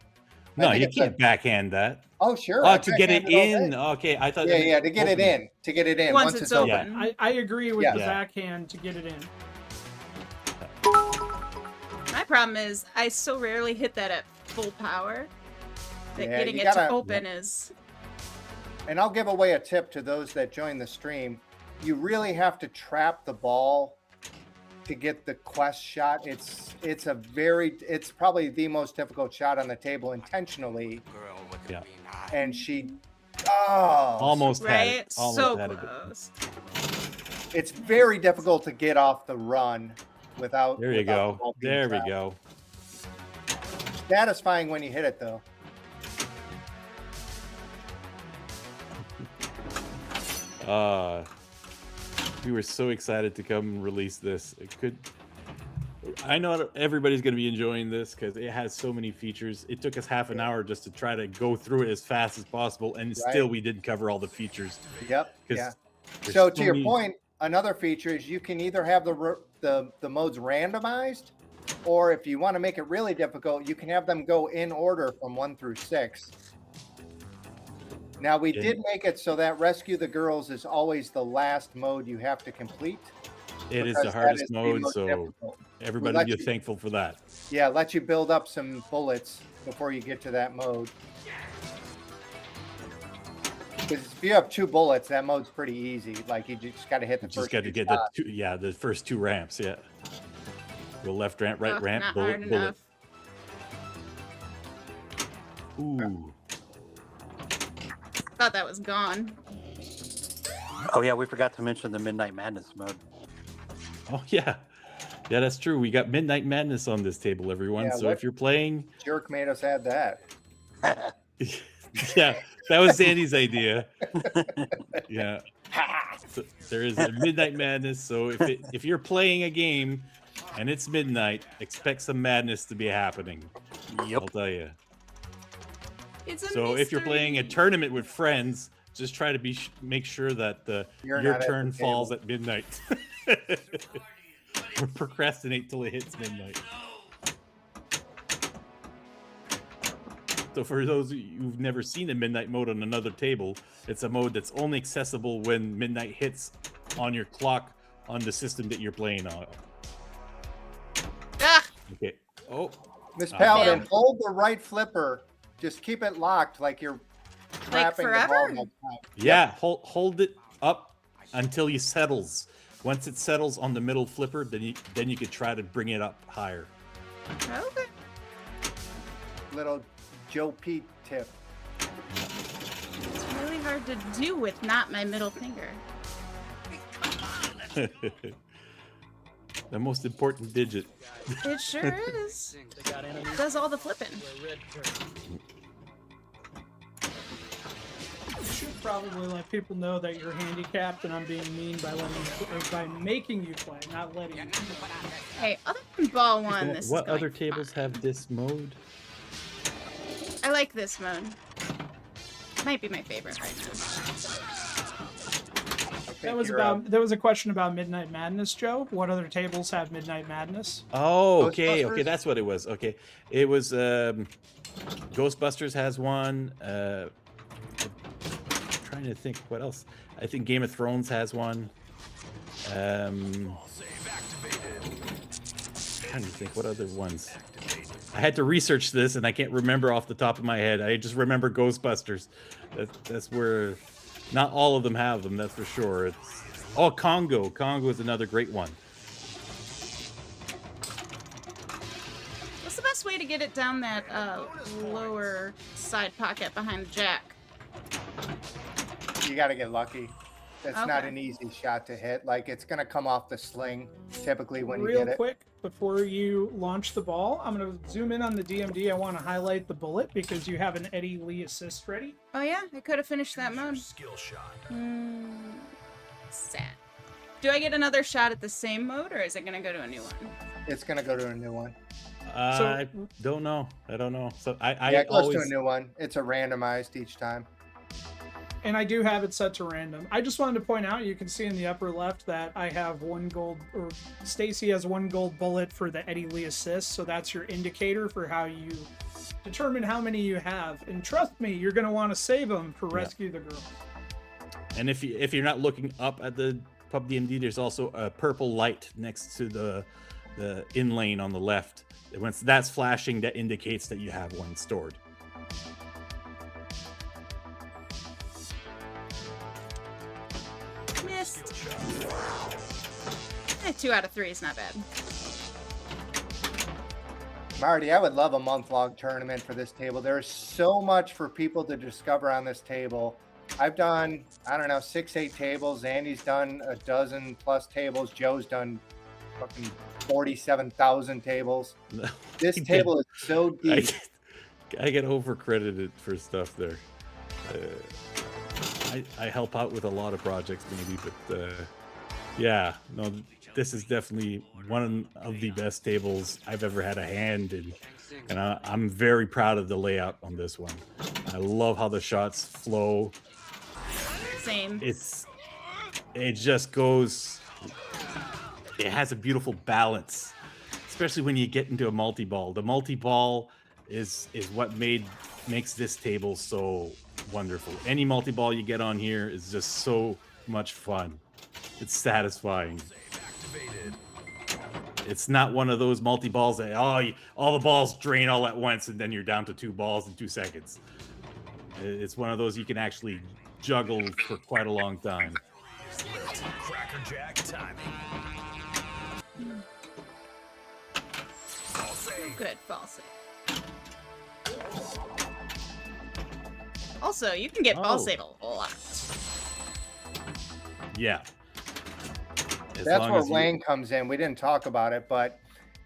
No, think you it's can't backhand that. Oh, sure. Oh, I to get it backhanded all in. day. Okay, I thought. Yeah, it yeah, to get it open. in. To get it in. Once it's open. I agree with Yeah. the Yeah. backhand to get it in. My problem is I so rarely hit that at full power that Yeah, getting you it gotta- to open is. And I'll give away a tip to those that join the stream. You really have to trap the ball to get the quest shot. It's probably the most difficult shot on the table intentionally. Yeah. And she Almost had Right? it. Almost So had it. close. it's very difficult to get off the run without There you without the go. ball being There we trapped. go. Satisfying when you hit it though. We were so excited to come and release this. I know everybody's going to be enjoying this because it has so many features. It took us half an hour just to try to go through it as fast as possible, and still we didn't cover all the features. Yep. 'Cause Yeah. there's So to your many- point, another feature is you can either have the modes randomized, or if you want to make it really difficult, you can have them go in order from 1 through 6. Now we Yeah. did make it so that Rescue the Girls is always the last mode you have to complete. It is because the that hardest is the mode, most so difficult. everybody let be you- thankful for that. Yeah, let you build up some bullets before you get to that mode. Because if you have 2 bullets, that mode's pretty easy. Like you just got to hit the You first just got to 2 get shots. the first 2 ramps. Yeah. Go left ramp, right Ugh, ramp, not bullet, hard bullet. enough. Ooh. Thought that was gone. Oh yeah, we forgot to mention the Midnight Madness mode. Oh yeah. Yeah, that's true. We got Midnight Madness on this table, everyone. Yeah, So what- if you're playing, Jerk made us add that. yeah, that was Sandy's idea. Yeah. So there is a Midnight Madness. So if you're playing a game and it's midnight, expect some madness to be happening. Yep. I'll tell you. It's a So if you're playing a mystery. tournament with friends, just try to make sure that You're your not at turn the falls table. at midnight. Or procrastinate till it hits midnight. So for those of you who've never seen a midnight mode on another table, it's a mode that's only accessible when midnight hits on your clock on the system that you're playing on. Ah, Okay. Oh, Miss Ah. Paladin, Bam. hold the right flipper. Just keep it locked like you're trapping the ball forever? the whole time. yeah. Hold it up until it settles. Once it settles on the middle flipper, then you could try to bring it up higher. okay. Little Joe Pete tip. It's really hard to do with not my middle finger. The most important digit. It sure is. Does all the flipping. You should probably let people know that you're handicapped and I'm being mean by by making you play, not letting you. Hey, other than ball one, this What is going other tables fine. have this mode? I like this mode. Might be my favorite right now. I think That was a question about Midnight Madness, Joe. What other tables have Midnight Madness? Oh, okay, Ghostbusters? okay, that's what it was. Okay, it was Ghostbusters has one. I'm trying to think what else. I think Game of Thrones has one. Trying to think what other ones. I had to research this, and I can't remember off the top of my head. I just remember Ghostbusters. That's where. Not all of them have them, that's for sure. Congo. Congo is another great one. What's the best way to get it down that lower side pocket behind the jack? You got to get lucky. That's not Okay. an easy shot to hit. Like it's going to come off the sling typically when you Real get it. quick, before you launch the ball, I'm going to zoom in on the DMD. I want to highlight the bullet because you have an Eddie Lee assist ready. Oh yeah, I could have finished that mode. Skill shot. Sad. Do I get another shot at the same mode, or is it gonna go to a new one? It's going to go to a new one. I don't know. I don't know. So I Yeah, it goes always to a new one. It's a randomized each time. And I do have it set to random. I just wanted to point out, you can see in the upper left that I have 1 gold, or Stacy has 1 gold bullet for the Eddie Lee assist, so that's your indicator for how you determine how many you have. And trust me, you're going to want to save them for Rescue the Girls. And if you're not looking up at the FullDMD, there's also a purple light next to the in lane on the left. Once that's flashing, that indicates that you have one stored. Missed. 2 out of 3 is not bad. Marty, I would love a month-long tournament for this table. There's so much for people to discover on this table. I've done, I don't know, 6-8 tables. Andy's done a dozen plus tables. Joe's done fucking 47,000 tables. This table is so deep. I get overcredited for stuff there. I help out with a lot of projects maybe, but yeah, no, this is definitely one of the best tables I've ever had a hand in, and I'm very proud of the layout on this one. I love how the shots flow. Same. It just goes. It has a beautiful balance, especially when you get into a multi-ball. The multi-ball is what makes this table so wonderful. Any multi-ball you get on here is just so much fun. It's satisfying. It's not one of those multi-balls that all the balls drain all at once and then you're down to 2 balls in 2 seconds. It's one of those you can actually juggle for quite a long time. Crackerjack timing. Good ball save. Also, you can get ball save a lot. Yeah. That's where Wang comes in. We didn't talk about it, but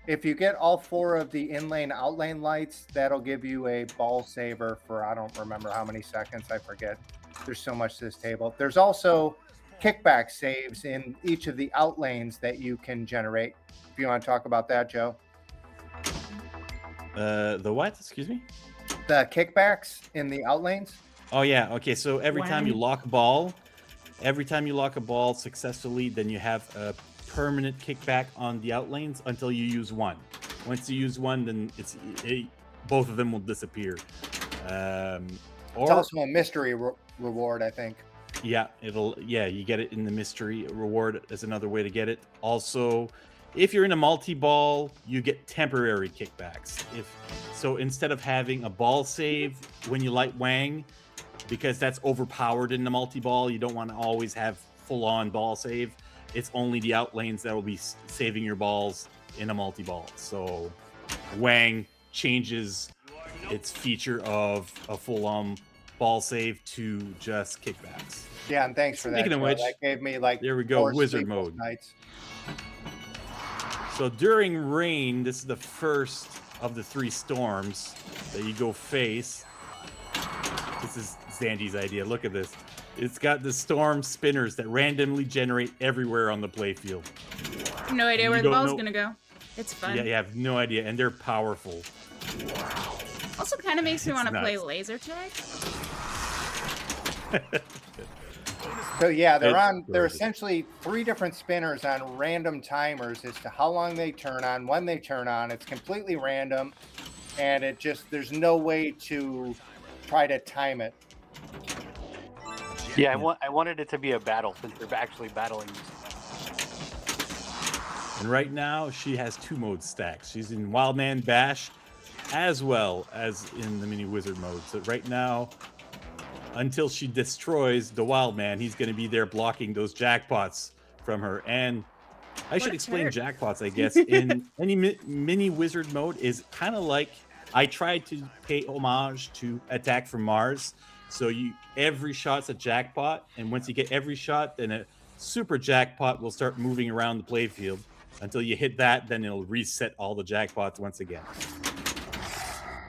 if you get all 4 of the in-lane, out-lane lights, that'll give you a ball saver for, I don't remember how many seconds, I forget. There's so much to this table. There's also kickback saves in each of the out lanes that you can generate. If you want to talk about that, Joe. The what? Excuse me? The kickbacks in the out lanes. Oh yeah. Okay. So every time you lock a ball, successfully, then you have a permanent kickback on the out lanes until you use one. Once you use one, then both of them will disappear. It's also a mystery reward, I think. Yeah, you get it in the mystery reward as another way to get it. Also, if you're in a multi-ball, you get temporary kickbacks. So instead of having a ball save when you light Wang, because that's overpowered in the multi-ball, you don't want to always have full-on ball save. It's only the out lanes that will be saving your balls in a multi-ball. So Wang changes its feature of a full-on ball save to just kickbacks. Yeah, and thanks for that. Speaking of which, that gave me like there we go, wizard mode. Nights. So during rain, this is the first of the 3 storms that you go face. This is Zandy's idea. Look at this. It's got the storm spinners that randomly generate everywhere on the playfield. No idea where the ball's gonna go. It's fun. Yeah, you have no idea, and they're powerful. Also, kind of makes me want to play laser tag. So yeah, they're essentially 3 different spinners on random timers as to how long they turn on, when they turn on. It's completely random, and there's no way to try to time it. Yeah, I wanted it to be a battle since they're actually battling. And right now, she has 2 mode stacks. She's in Wildman Bash as well as in the Mini Wizard mode. So right now, until she destroys the Wildman, he's going to be there blocking those jackpots from her. And I should explain jackpots, I guess. In any Mini Wizard mode is kind of like, I tried to pay homage to Attack from Mars. So every shot's a jackpot, and once you get every shot, then a super jackpot will start moving around the playfield. Until you hit that, then it'll reset all the jackpots once again.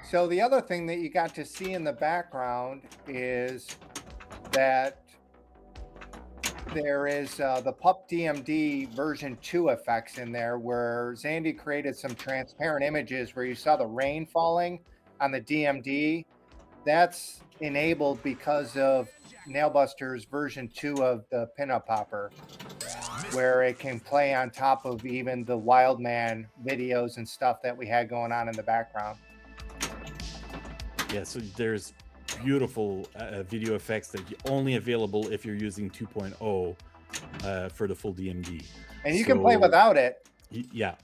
So the other thing that you got to see in the background is that there is the FullDMD version 2 effects in there, where Zandy created some transparent images where you saw the rain falling on the DMD. That's enabled because of Nailbuster's version 2 of the Pinup Popper, where it can play on top of even the Wildman videos and stuff that we had going on in the background. Yeah, so there's beautiful video effects that are only available if you're using 2.0 for the FullDMD. And you can play without it. Yeah,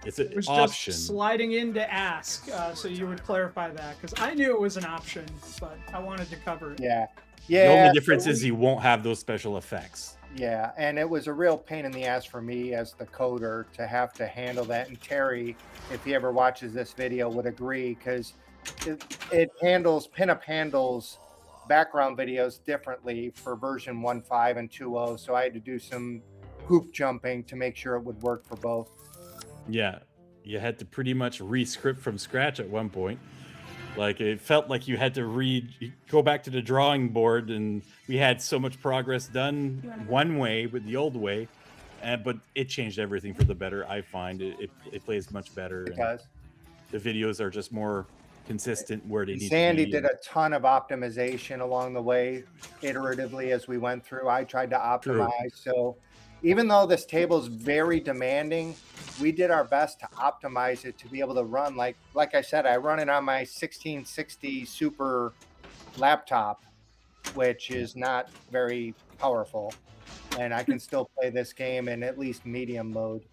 it's It an was option. just sliding in to ask, so you would clarify that, because I knew it was an option, but I wanted to cover it. Yeah. The Yeah. only difference is you won't have those special effects. Yeah, and it was a real pain in the ass for me as the coder to have to handle that. And Terry, if he ever watches this video, would agree, because Pinup handles background videos differently for version 1.5 and 2.0. So I had to do some hoop jumping to make sure it would work for both. Yeah, you had to pretty much re-script from scratch at one point. Like it felt like you had to go back to the drawing board, and we had so much progress done one way with the old way, but it changed everything for the better. I find it plays much better. It does. The videos are just more consistent where they need Sandy to be. did a ton of optimization along the way, iteratively as we went through. I tried to optimize. So even though this table is very demanding, we did our best to optimize it to be able to run. Like I said, I run it on my 1660 Super laptop, which is not very powerful. And I can still play this game in at least medium mode.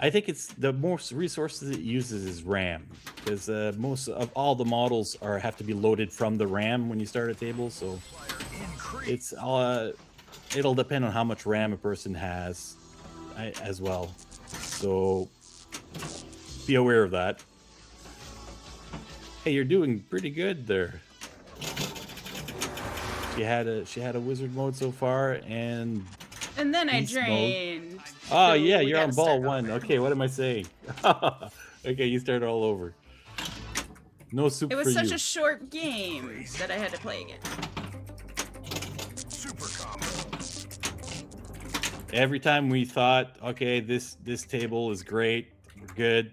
I think it's the most resources it uses is RAM, because most of all the models have to be loaded from the RAM when you start a table. So it's it'll depend on how much RAM a person has as well. So be aware of that. Hey, you're doing pretty good there. She had a wizard mode so far, and then I beast mode. drained. Oh so yeah, we you're gotta on ball start one. over. Okay, what am I saying? Okay, you start all over. No soup It for was such you. a short game that I had to play again. Super combo. Every time we thought, okay, this table is great, we're good,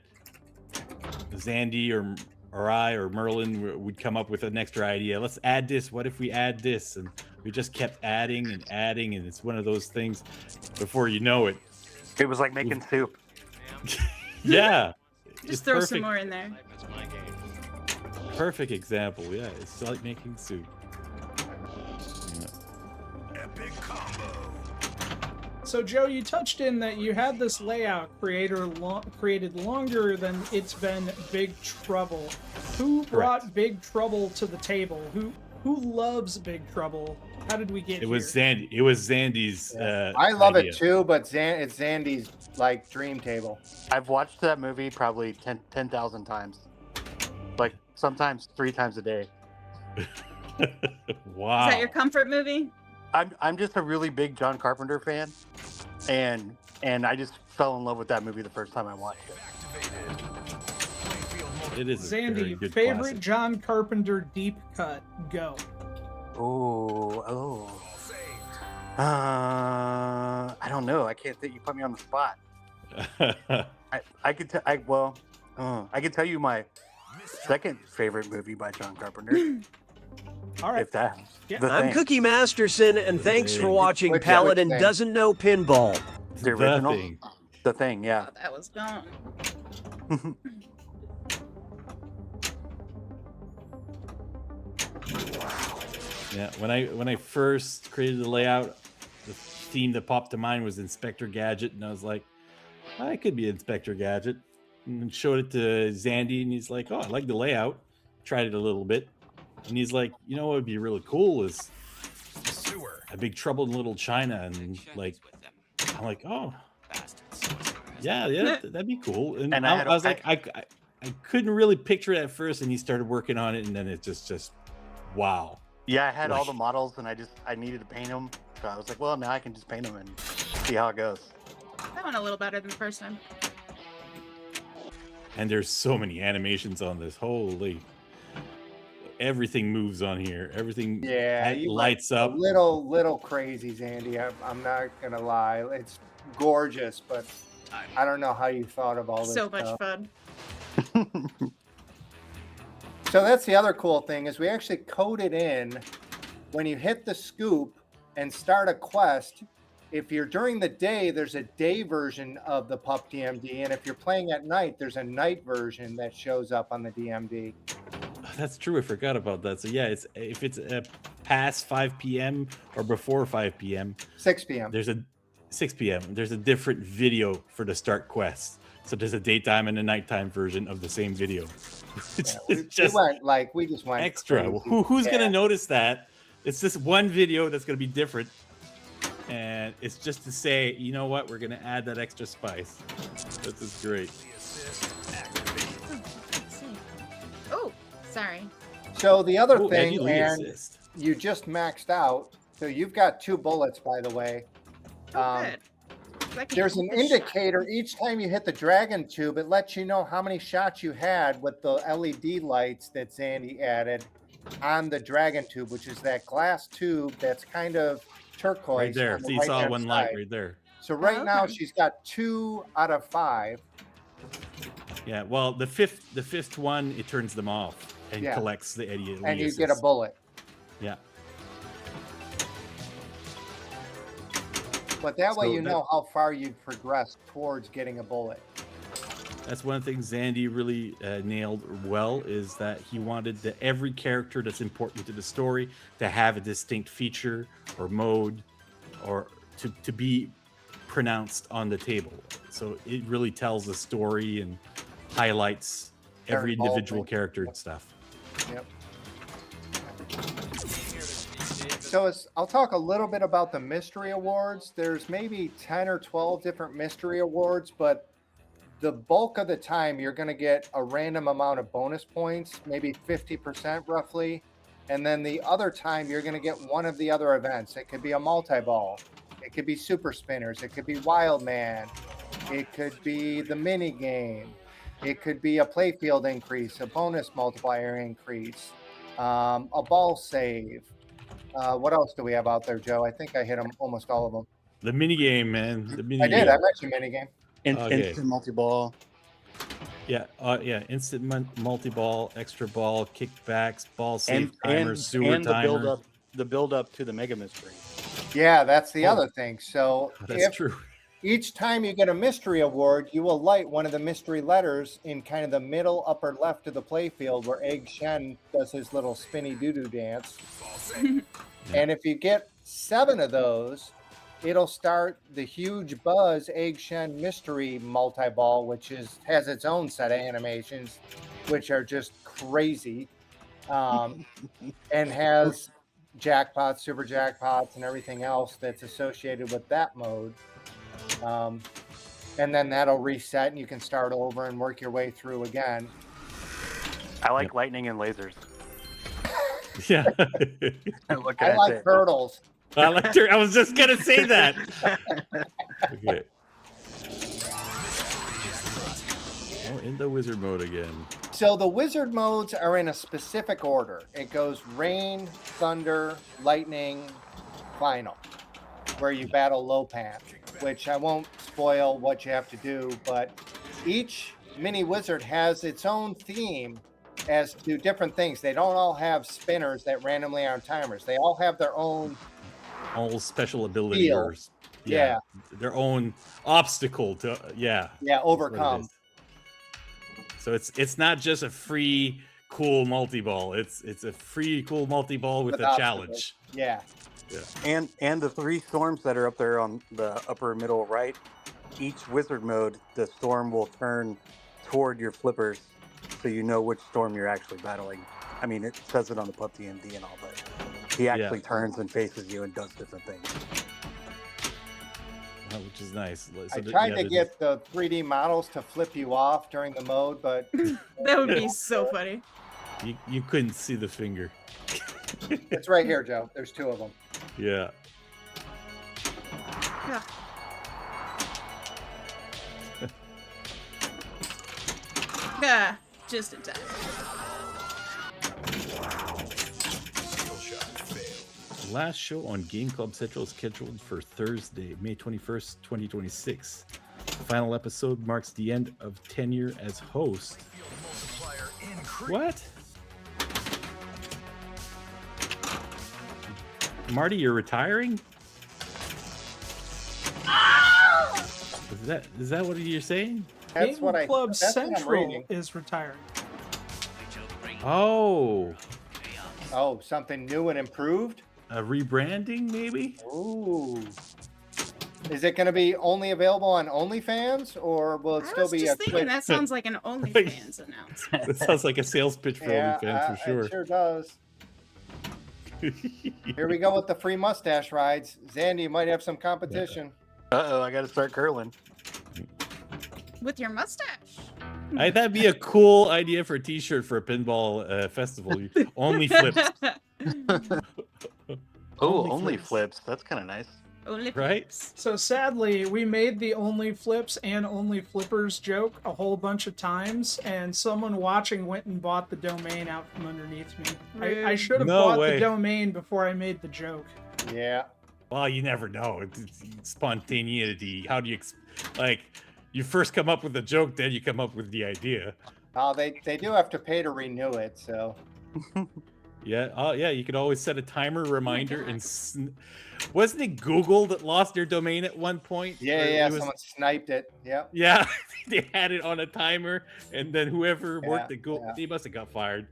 Zandy or I or Merlin would come up with an extra idea. Let's add this. What if we add this? And we just kept adding and adding, and it's one of those things. Before you know it, It was like making soup. yeah, Just it's throw perfect. some more in there. Perfect example. Yeah, it's like making soup. Epic combo. So, Joe, you touched in that you had this layout created longer than it's been Big Trouble. Who brought Big Trouble to the table? Who loves Big Trouble? How did we get here? It was Zandy. It was Zandy's. I love idea. it too, but it's Zandy's like dream table. I've watched that movie probably 10,000 times. Like sometimes 3 times a day. Wow. Is that your comfort movie? I'm just a really big John Carpenter fan, and I just fell in love with that movie the first time I watched it. It is a very Zandy, good favorite classic. John Carpenter deep cut. Go. I don't know. I can't think. You put me on the spot. I could tell. I could tell you my second favorite movie by John Carpenter. All right. If that. Yeah. The I'm Thing. Cookie Masterson, and thanks for watching Which Paladin thing? Doesn't Know Pinball. The original. Thing. The Thing. Yeah. Oh, that was gone. Yeah, when I first created the layout, the theme that popped to mind was Inspector Gadget, and I was like, I could be Inspector Gadget, and showed it to Zandy, and he's like, oh, I like the layout. Tried it a little bit, and he's like, you know what would be really cool is Sewer. a Big Trouble in Little China, and like, I'm like, oh, yeah, that'd be cool. And And I was like, I couldn't really picture it at first, and he started working on it, and then it just wow. Yeah, I had all Like- the models, and I needed to paint them. So I was like, well, now I can just paint them and see how it goes. That went a little better than the first time. And there's so many animations on this. Holy. Everything moves on here. Everything You lights went up. a little crazy, Zandy. I'm not gonna lie. It's gorgeous, but I don't know how you thought of all this So much stuff. fun. So that's the other cool thing is we actually coded in when you hit the scoop and start a quest, if you're during the day, there's a day version of the PUP-DMD, and if you're playing at night, there's a night version that shows up on the DMD. That's true. I forgot about that. So yeah, it's if it's past 5 p.m. or before 5 p.m. 6 p.m. There's a 6 p.m. There's a different video for the start quest. So there's a daytime and a nighttime version of the same video. It's just we just went extra. crazy. Who's gonna notice that? It's just one video that's gonna be different, and it's just to say, you know what, we're gonna add that extra spice. This is great. Oh, sorry. So the other Ooh, thing, Eddie Lee and assist. you just maxed out. So you've got 2 bullets, by the way. Oh, good. I can There's an get this indicator each time you hit the dragon tube. It lets you know how many shots you had with the LED lights that Zandy added on the dragon tube, which is that glass tube that's kind of turquoise. Right there. on the See, you saw right-hand one light side. right there. So right now okay. she's got 2 out of 5. Yeah. Well, the fifth one, it turns them off and Yeah. collects the Eddie Lee And you assist. get a bullet. Yeah. But that way So you know how far you've progressed towards getting a bullet. That's one thing Zandy really nailed well, is that he wanted every character that's important to the story to have a distinct feature or mode, or to be pronounced on the table. So it really tells the story and highlights every Their individual involvement. character and stuff. Yep. So I'll talk a little bit about the mystery awards. There's maybe 10 or 12 different mystery awards, but the bulk of the time you're going to get a random amount of bonus points, maybe 50% roughly. And then the other time you're going to get one of the other events. It could be a multi-ball. It could be super spinners. It could be Wild Man. It could be the mini game. It could be a playfield increase, a bonus multiplier increase, a ball save. What else do we have out there, Joe? I think I hit them almost all of them. The minigame, man. The minigame. I did. I mentioned minigame. Okay. Instant multi-ball. Yeah, instant multi-ball, extra ball, kickbacks, ball save timers, sewer and the timer. build up to the mega mystery. Yeah, that's the other thing. So That's true. each time you get a mystery award, you will light one of the mystery letters in kind of the middle upper left of the playfield where Egg Shen does his little spinny doo-doo dance. And if you get 7 of those, it'll start the huge Buzz Egg Shen mystery multi-ball, which has its own set of animations, which are just crazy, and has jackpots, super jackpots, and everything else that's associated with that mode. And then that'll reset, and you can start over and work your way through again. I like lightning and lasers. Yeah. What I can I like say? turtles. I like I was just gonna say that. Okay. Oh, in the wizard mode again. So the wizard modes are in a specific order. It goes rain, thunder, lightning, final, where you battle Lopan, which I won't spoil what you have to do, but each mini wizard has its own theme as to different things. They don't all have spinners that randomly are on timers. They all have their own All special ability Feel. or their own obstacle to overcome. So it's not just a free cool multi-ball. It's a free cool multi-ball with a obstacles. challenge. Yeah. And the 3 storms that are up there on the upper middle right, each wizard mode, the storm will turn toward your flippers, so you know which storm you're actually battling. I mean, it says it on the PUP-DMD and all, but he actually turns and faces you and does different things. Which is nice. I tried to get the 3D models to flip you off during the mode, but That would be so funny. You couldn't see the finger. it's right here, Joe. There's 2 of them. Yeah. Yeah. Yeah, just in time. Last show on Game Club Central is scheduled for Thursday, May 21st, 2026. The final episode marks the end of tenure as host. What? Marty, you're retiring? Is that what you're saying? That's Game what I. Club That's what I'm Central reading. is retiring. Oh, Oh, something new and improved. a rebranding maybe? Ooh. Is it going to be only available on OnlyFans, or will it I still was be just a thinking Twitch? that sounds like an OnlyFans announcement. That sounds like a sales pitch for Yeah, OnlyFans for sure. it sure does. Here we go with the free mustache rides. Zandy, you might have some competition. Uh-oh, I got to start curling. With your mustache. That'd be a cool idea for a T-shirt for a pinball festival. Only flips, Oh, Only only flips. flips. That's kind of nice. Only right? So sadly, we made the only flips and only flippers joke a whole bunch of times, and someone watching went and bought the domain out from underneath me. I Rude. should have No bought way. the domain before I made the joke. Yeah. Well, you never know. It's spontaneity. How do you like? You first come up with the joke, then you come up with the idea. They do have to pay to renew it, so. Yeah. Oh, yeah. You could always set a timer reminder God. and. Wasn't it Google that lost their domain at one point? Yeah, Or yeah. it was- Someone sniped it. Yep. Yeah, they had it on a timer, and then whoever worked Yeah, at Google, yeah. they must have got fired.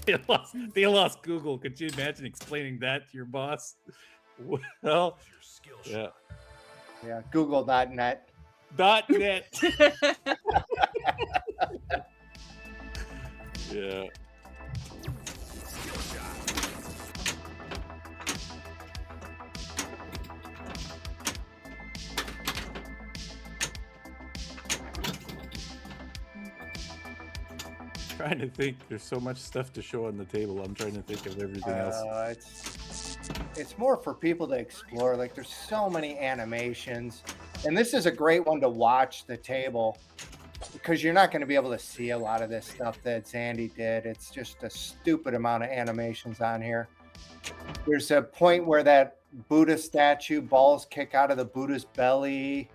They lost Google. Could you imagine explaining that to your boss? Well, yeah. Yeah. Google.net. .net. Yeah. Trying to think. There's so much stuff to show on the table. I'm trying to think of everything else. It's more for people to explore. Like there's so many animations, and this is a great one to watch the table because you're not going to be able to see a lot of this stuff that Zandy did. It's just a stupid amount of animations on here. There's a point where that Buddha statue balls kick out of the Buddha's belly.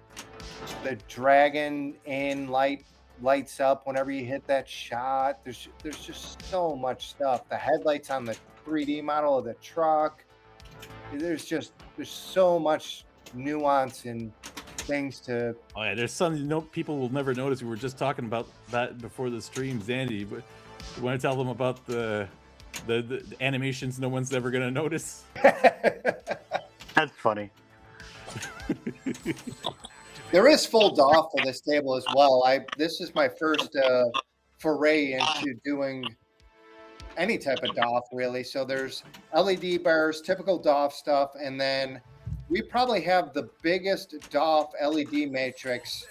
The dragon in lights up whenever you hit that shot. There's just so much stuff. The headlights on the 3D model of the truck. There's so much nuance and things to. Oh yeah, there's some people will never notice. We were just talking about that before the stream, Zandy. But you want to tell them about the animations no one's ever gonna notice? That's funny. There is full DAW for this table as well. This is my first foray into doing any type of DAW really. So there's LED bars, typical DAW stuff, and then we probably have the biggest DAW LED matrix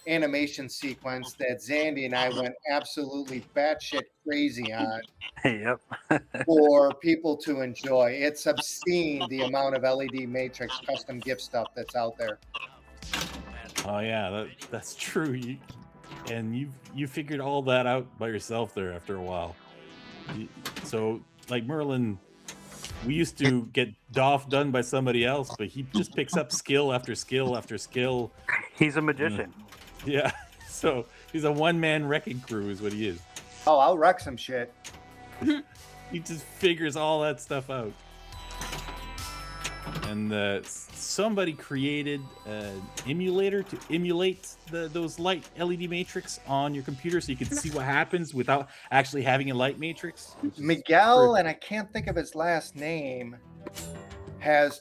animation sequence that Zandy and I went absolutely batshit crazy on Yep. for people to enjoy. It's obscene the amount of LED matrix custom gift stuff that's out there. Oh yeah, that's true. You figured all that out by yourself there after a while. So like Merlin, we used to get DOF done by somebody else, but he just picks up skill after skill after skill. He's a magician. Yeah, so he's a one-man wrecking crew is what he is. Oh, I'll wreck some shit. He just figures all that stuff out. And somebody created an emulator to emulate those light LED matrix on your computer so you can see what happens without actually having a light matrix. Miguel, and I can't think of his last name, has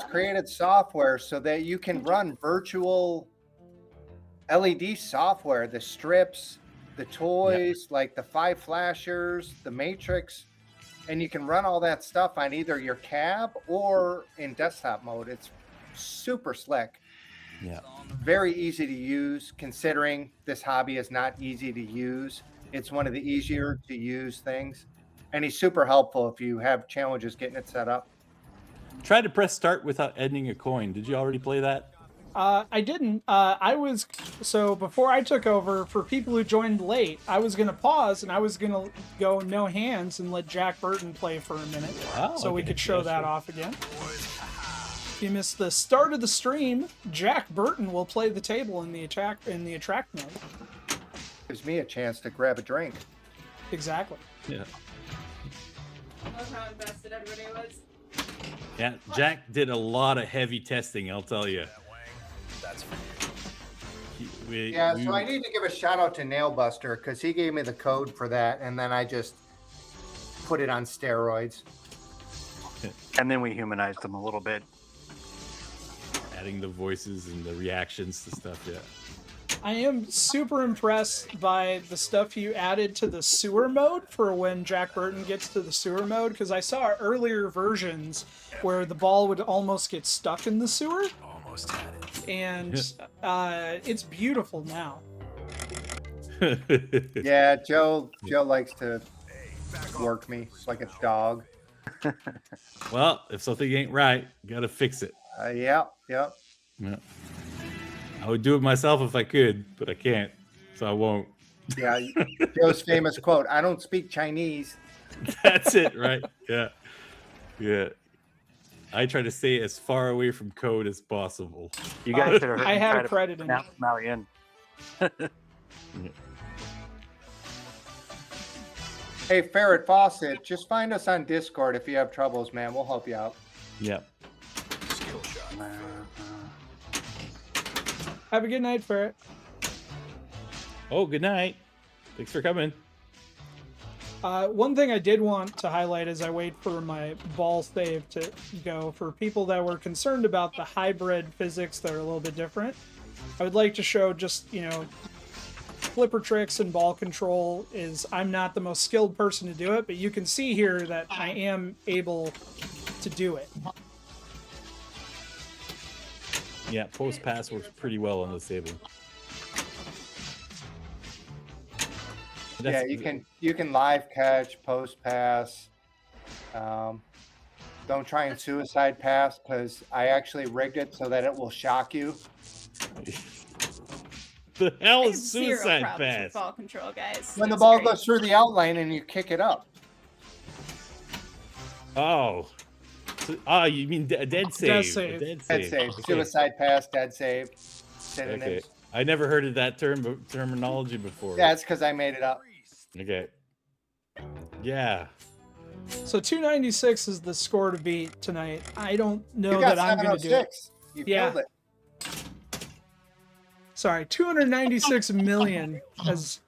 created software so that you can run virtual LED software, the strips, the toys, like the 5 flashers, the matrix, and you can run all that stuff on either your cab or in desktop mode. It's super slick. Yeah. Very easy to use, considering this hobby is not easy to use. It's one of the easier to use things. And he's super helpful if you have challenges getting it set up. Try to press start without ending a coin. Did you already play that? I didn't. So before I took over, for people who joined late, I was going to pause and I was going to go no hands and let Jack Burton play for a minute. Oh, so we okay. could show Yeah, that sure. off again. If you missed the start of the stream, Jack Burton will play the table in the attract mode. Gives me a chance to grab a drink. Exactly. Yeah. Love how invested everybody was. Yeah, Jack did a lot of heavy testing, I'll tell you. Yeah, so I need to give a shout out to Nailbuster because he gave me the code for that, and then I just put it on steroids. And then we humanized them a little bit. Adding the voices and the reactions to stuff, yeah. I am super impressed by the stuff you added to the sewer mode for when Jack Burton gets to the sewer mode, because I saw earlier versions where the ball would almost get stuck in the sewer. Almost had it. And it's beautiful now. Yeah, Joe likes to work me like a dog. Well, if something ain't right, you gotta fix it. Yeah. Yeah. I would do it myself if I could, but I can't, so I won't. Yeah, Joe's famous quote, "I don't speak Chinese." That's it, right? Yeah. Yeah. I try to stay as far away from code as possible. You guys should have heard I me had try a to credit in it. pronounce Malian. Hey, Ferret Fawcett, just find us on Discord if you have troubles, man. We'll help you out. Yeah. Skill shot. Have a good night, Ferret. Oh, good night. Thanks for coming. One thing I did want to highlight as I wait for my ball save to go, for people that were concerned about the hybrid physics that are a little bit different, I would like to show just, flipper tricks and ball control. I'm not the most skilled person to do it, but you can see here that I am able to do it. Yeah, post pass works pretty well on this table. Yeah, you can live catch, post pass. Don't try and suicide pass because I actually rigged it so that it will shock you. The hell I have is zero suicide problems pass? with ball control, guys. When the It's ball great. goes through the outline and you kick it up. Oh. You mean a dead save? Dead save. A dead Dead save. save, Okay. suicide pass, dead save, Okay. synonyms. I never heard of that terminology before. Yeah, it's because I made it up. Okay. Yeah. So 296 is the score to beat tonight. I don't know You got that I'm going to do it. 706. You Yeah. killed it. Sorry, 296 million as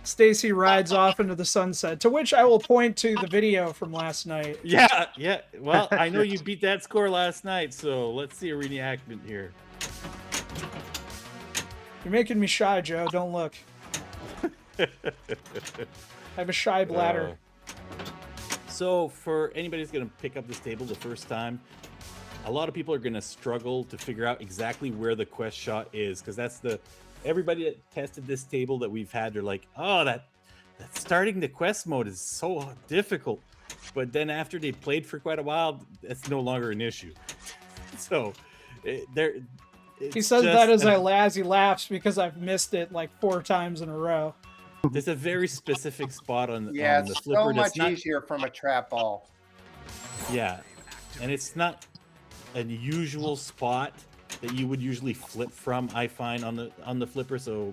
Stacy rides off into the sunset, to which I will point to the video from last night. Yeah, yeah. Well, I know you beat that score last night, so let's see a reenactment here. You're making me shy, Joe. Don't look. I have a shy bladder. So for anybody who's going to pick up this table the first time, a lot of people are going to struggle to figure out exactly where the quest shot is, because everybody that tested this table that we've had, they're like, oh, that starting the quest mode is so difficult. But then after they played for quite a while, that's no longer an issue. So He says that as he laughs because I've missed it like 4 times in a row. There's a very specific spot on the It's flipper. so that's much easier from a trap ball. Yeah, and it's not an usual spot that you would usually flip from, I find, on the flipper. So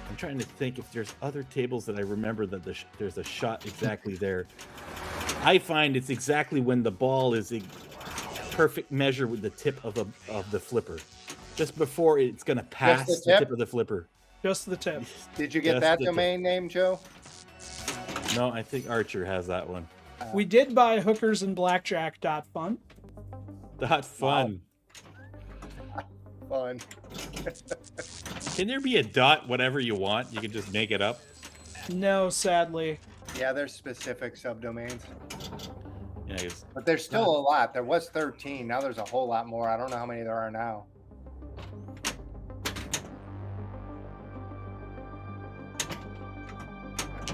I'm trying to think if there's other tables that I remember that there's a shot exactly there. I find it's exactly when the ball is a perfect measure with the tip of the flipper, just before it's gonna pass the tip of the flipper. Just the tip. Did you get Just that the domain name, Joe? No, I think Archer has that one. We did buy hookersandblackjack.fun. Fun. Fun. Can there be a dot whatever you want? You can just make it up. No, sadly. Yeah, there's specific subdomains. Yeah, I guess. But there's still a lot. There was 13. Now there's a whole lot more. I don't know how many there are now.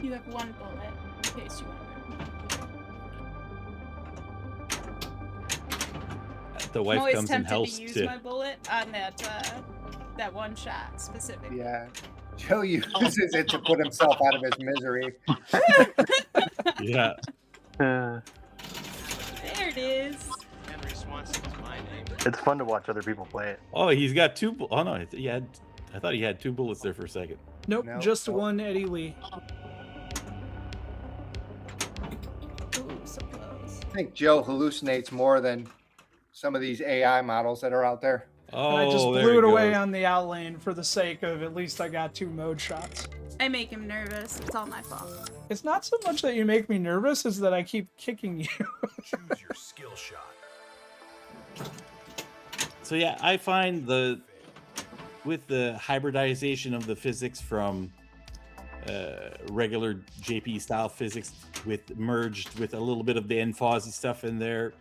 You have 1 bullet in case you want to. The I'm wife always comes and tempted helps to use to. my bullet on that one shot specifically. Yeah. Joe uses it to put himself out of his misery. Yeah. There it is. Henry Swanson is my name. It's fun to watch other people play it. Oh, he's got 2. Oh no, I thought he had 2 bullets there for a second. Nope, No. just one Eddie Lee. Ooh, so close. I think Joe hallucinates more than some of these AI models that are out there. And I just Oh, there blew it he away goes. on the out lane for the sake of at least I got 2 mode shots. I make him nervous. It's all my fault. It's not so much that you make me nervous, it's that I keep kicking you. Choose your skill shot. So yeah, I find with the hybridization of the physics from regular JP style physics merged with a little bit of the NFOSy stuff in there,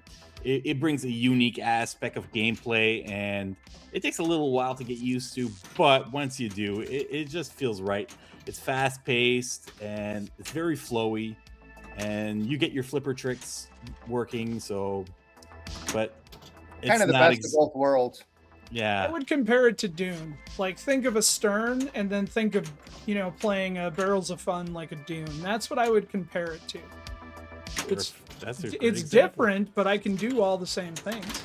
it brings a unique aspect of gameplay, and it takes a little while to get used to, but once you do, it just feels right. It's fast paced and it's very flowy, and you get your flipper tricks working. So, but it's Kind of the not best of both worlds. Yeah. I would compare it to Dune. Like, think of a Stern and then think of, playing Barrels of Fun like a Dune. That's what I would compare it to. That's a good It's example. different, but I can do all the same things.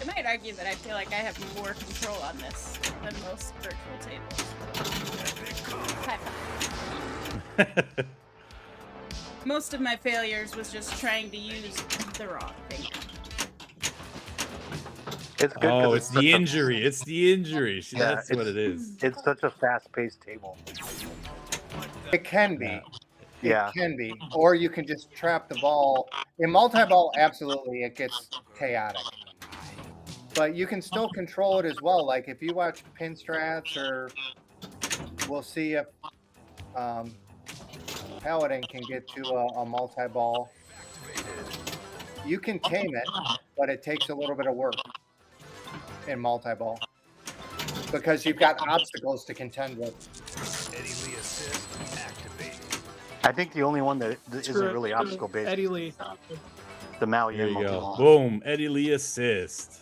I might argue that I feel like I have more control on this than most virtual tables. High five. Most of my failures was just trying to use the wrong thing. It's good. 'cause Oh, it's such the a- injury. It's the injury. See, Yeah, that's what it is. It's such a fast-paced table. It can be. Yeah. It can be. Or you can just trap the ball. In multi-ball, absolutely, it gets chaotic. But you can still control it as well. Like if you watch pin strats, or we'll see if Paladin can get to a multi-ball. You can tame it, but it takes a little bit of work in multi-ball because you've got obstacles to contend with. Eddie Lee assist activated. I think the only one that isn't Screw it. really obstacle-based Eddie is Lee. the Maui There in you go. multi-ball. Boom. Eddie Lee assist.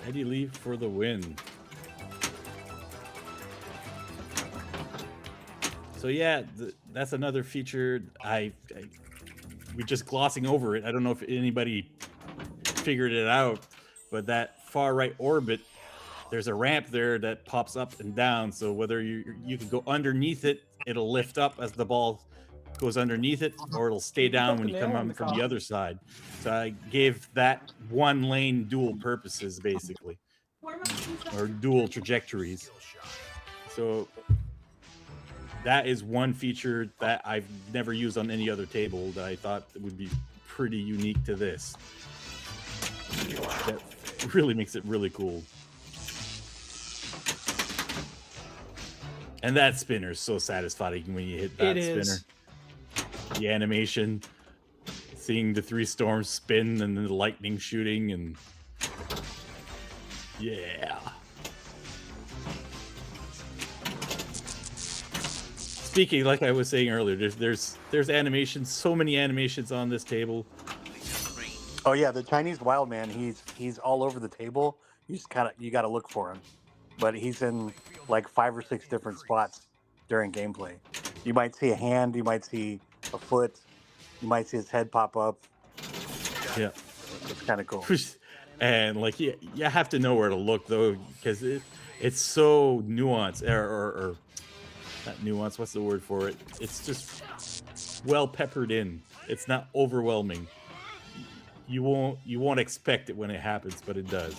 Eddie Lee for the win. So yeah, that's another feature. We're just glossing over it. I don't know if anybody figured it out, but that far right orbit, there's a ramp there that pops up and down. So whether you can go underneath it, it'll lift up as the ball goes underneath it, or it'll stay down when you come on from the other side. So I gave that one lane dual purposes basically, or dual trajectories. So that is one feature that I've never used on any other table that I thought would be pretty unique to this. That really makes it really cool. And that spinner is so satisfying when you hit that spinner. is. The animation, seeing the 3 storms spin and then the lightning shooting, and yeah. Speaking, like I was saying earlier, there's animations, so many animations on this table. Oh yeah, the Chinese wild man. He's all over the table. You got to look for him, but he's in like 5 or 6 different spots during gameplay. You might see a hand, you might see a foot, you might see his head pop up. Yeah, it's kind of cool. And like you have to know where to look though, because it's so nuanced, or not nuanced. What's the word for it? It's just well peppered in. It's not overwhelming. You won't expect it when it happens, but it does.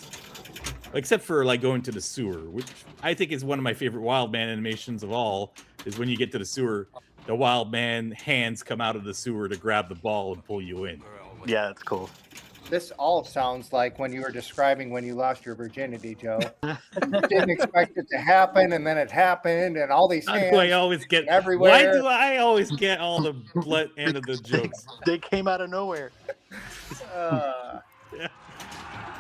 Except for like going to the sewer, which I think is one of my favorite Wild Man animations of all. Is when you get to the sewer, the Wild Man hands come out of the sewer to grab the ball and pull you in. Yeah, that's cool. This all sounds like when you were describing when you lost your virginity, Joe. You didn't expect it to happen, and then it happened, and all these Why hands do I always get everywhere. Why do I always get all the blunt end of the jokes? They came out of nowhere. Yeah.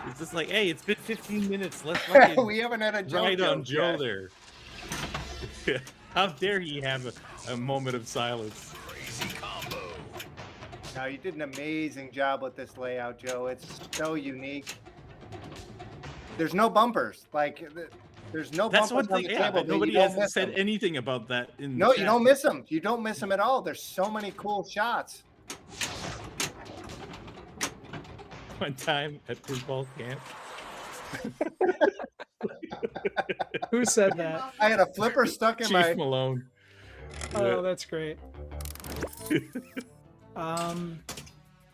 It's just like, hey, it's been 15 minutes. Let's fucking We haven't had a joke right on yet. Joe there. How dare he have a moment of silence? Crazy combo. No, you did an amazing job with this layout, Joe. It's so unique. There's no bumpers. Like, there's no That's bumpers one on thing. the Yeah, table. but but nobody you don't has miss said them. anything about that in No, the you chat. don't miss them. You don't miss them at all. There's so many cool shots. One time at pinball camp. Who said that? I had a flipper stuck in Chief my. Malone. Oh, that's great.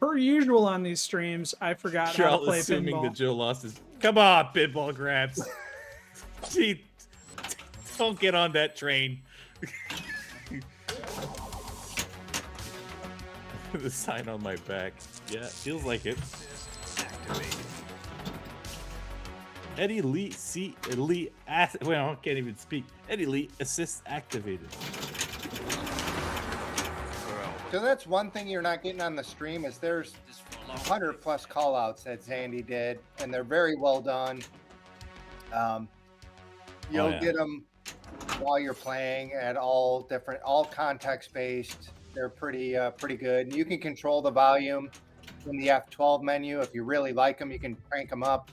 Per usual on these streams, I forgot You're how to all play assuming pinball. that Joe lost his. Come on, pinball grabs. Gee, don't get on that train. The sign on my back. Yeah, feels like it. Eddie Lee, well, I can't even speak. Eddie Lee, assist activated. So that's one thing you're not getting on the stream is there's 100+ call outs that Zandy did, and they're very well done. You'll yeah. get them while you're playing at all context based. They're pretty good. And you can control the volume in the F12 menu. If you really like them, you can crank them up.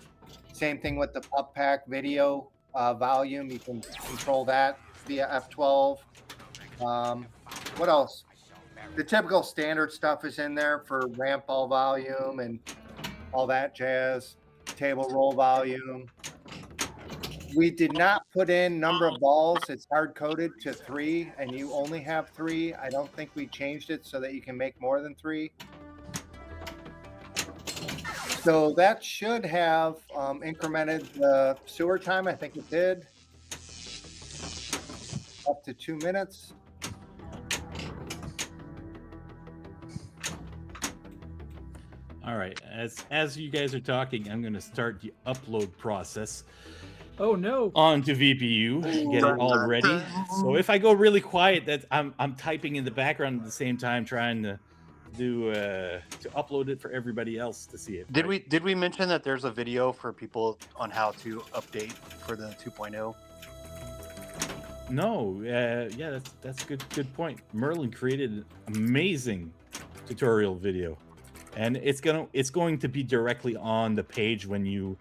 Same thing with the Pup Pack video volume. You can control that via F12. What else? The typical standard stuff is in there for ramp ball volume and all that jazz. Table roll volume. We did not put in number of balls. It's hard coded to 3, and you only have 3. I don't think we changed it so that you can make more than 3. So that should have incremented the sewer time. I think it did. Up to 2 minutes. All right, as you guys are talking, I'm going to start the upload process. Oh no! Onto VPU, get it all ready. So if I go really quiet, that I'm typing in the background at the same time, trying to do to upload it for everybody else to see it. Did we mention that there's a video for people on how to update for the 2.0? No, yeah, that's a good point. Merlin created an amazing tutorial video, and it's going to be directly on the page when you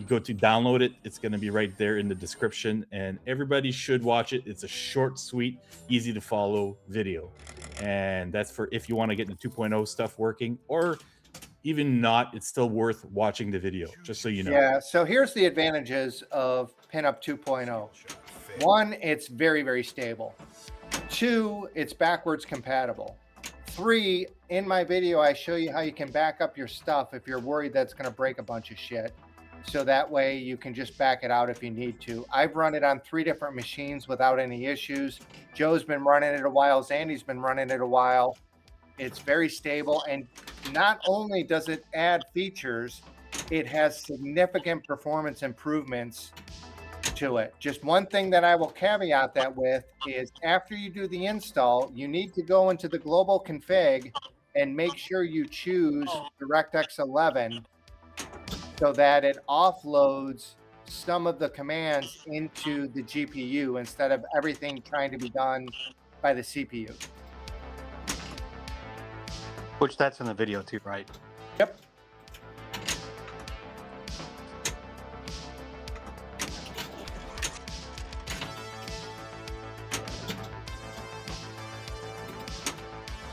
go to download it. It's going to be right there in the description, and everybody should watch it. It's a short, sweet, easy to follow video, and that's for if you want to get the 2.0 stuff working, or even not, it's still worth watching the video, just so you know. Yeah, so here's the advantages of Pinup 2.0. 1, it's very, very stable. 2, it's backwards compatible. 3, in my video, I show you how you can back up your stuff if you're worried that's going to break a bunch of shit. So that way you can just back it out if you need to. I've run it on 3 different machines without any issues. Joe's been running it a while. Zandy's been running it a while. It's very stable. And not only does it add features, it has significant performance improvements to it. Just one thing that I will caveat that with is after you do the install, you need to go into the global config and make sure you choose DirectX 11 so that it offloads some of the commands into the GPU instead of everything trying to be done by the CPU. Which that's in the video too, right? Yep.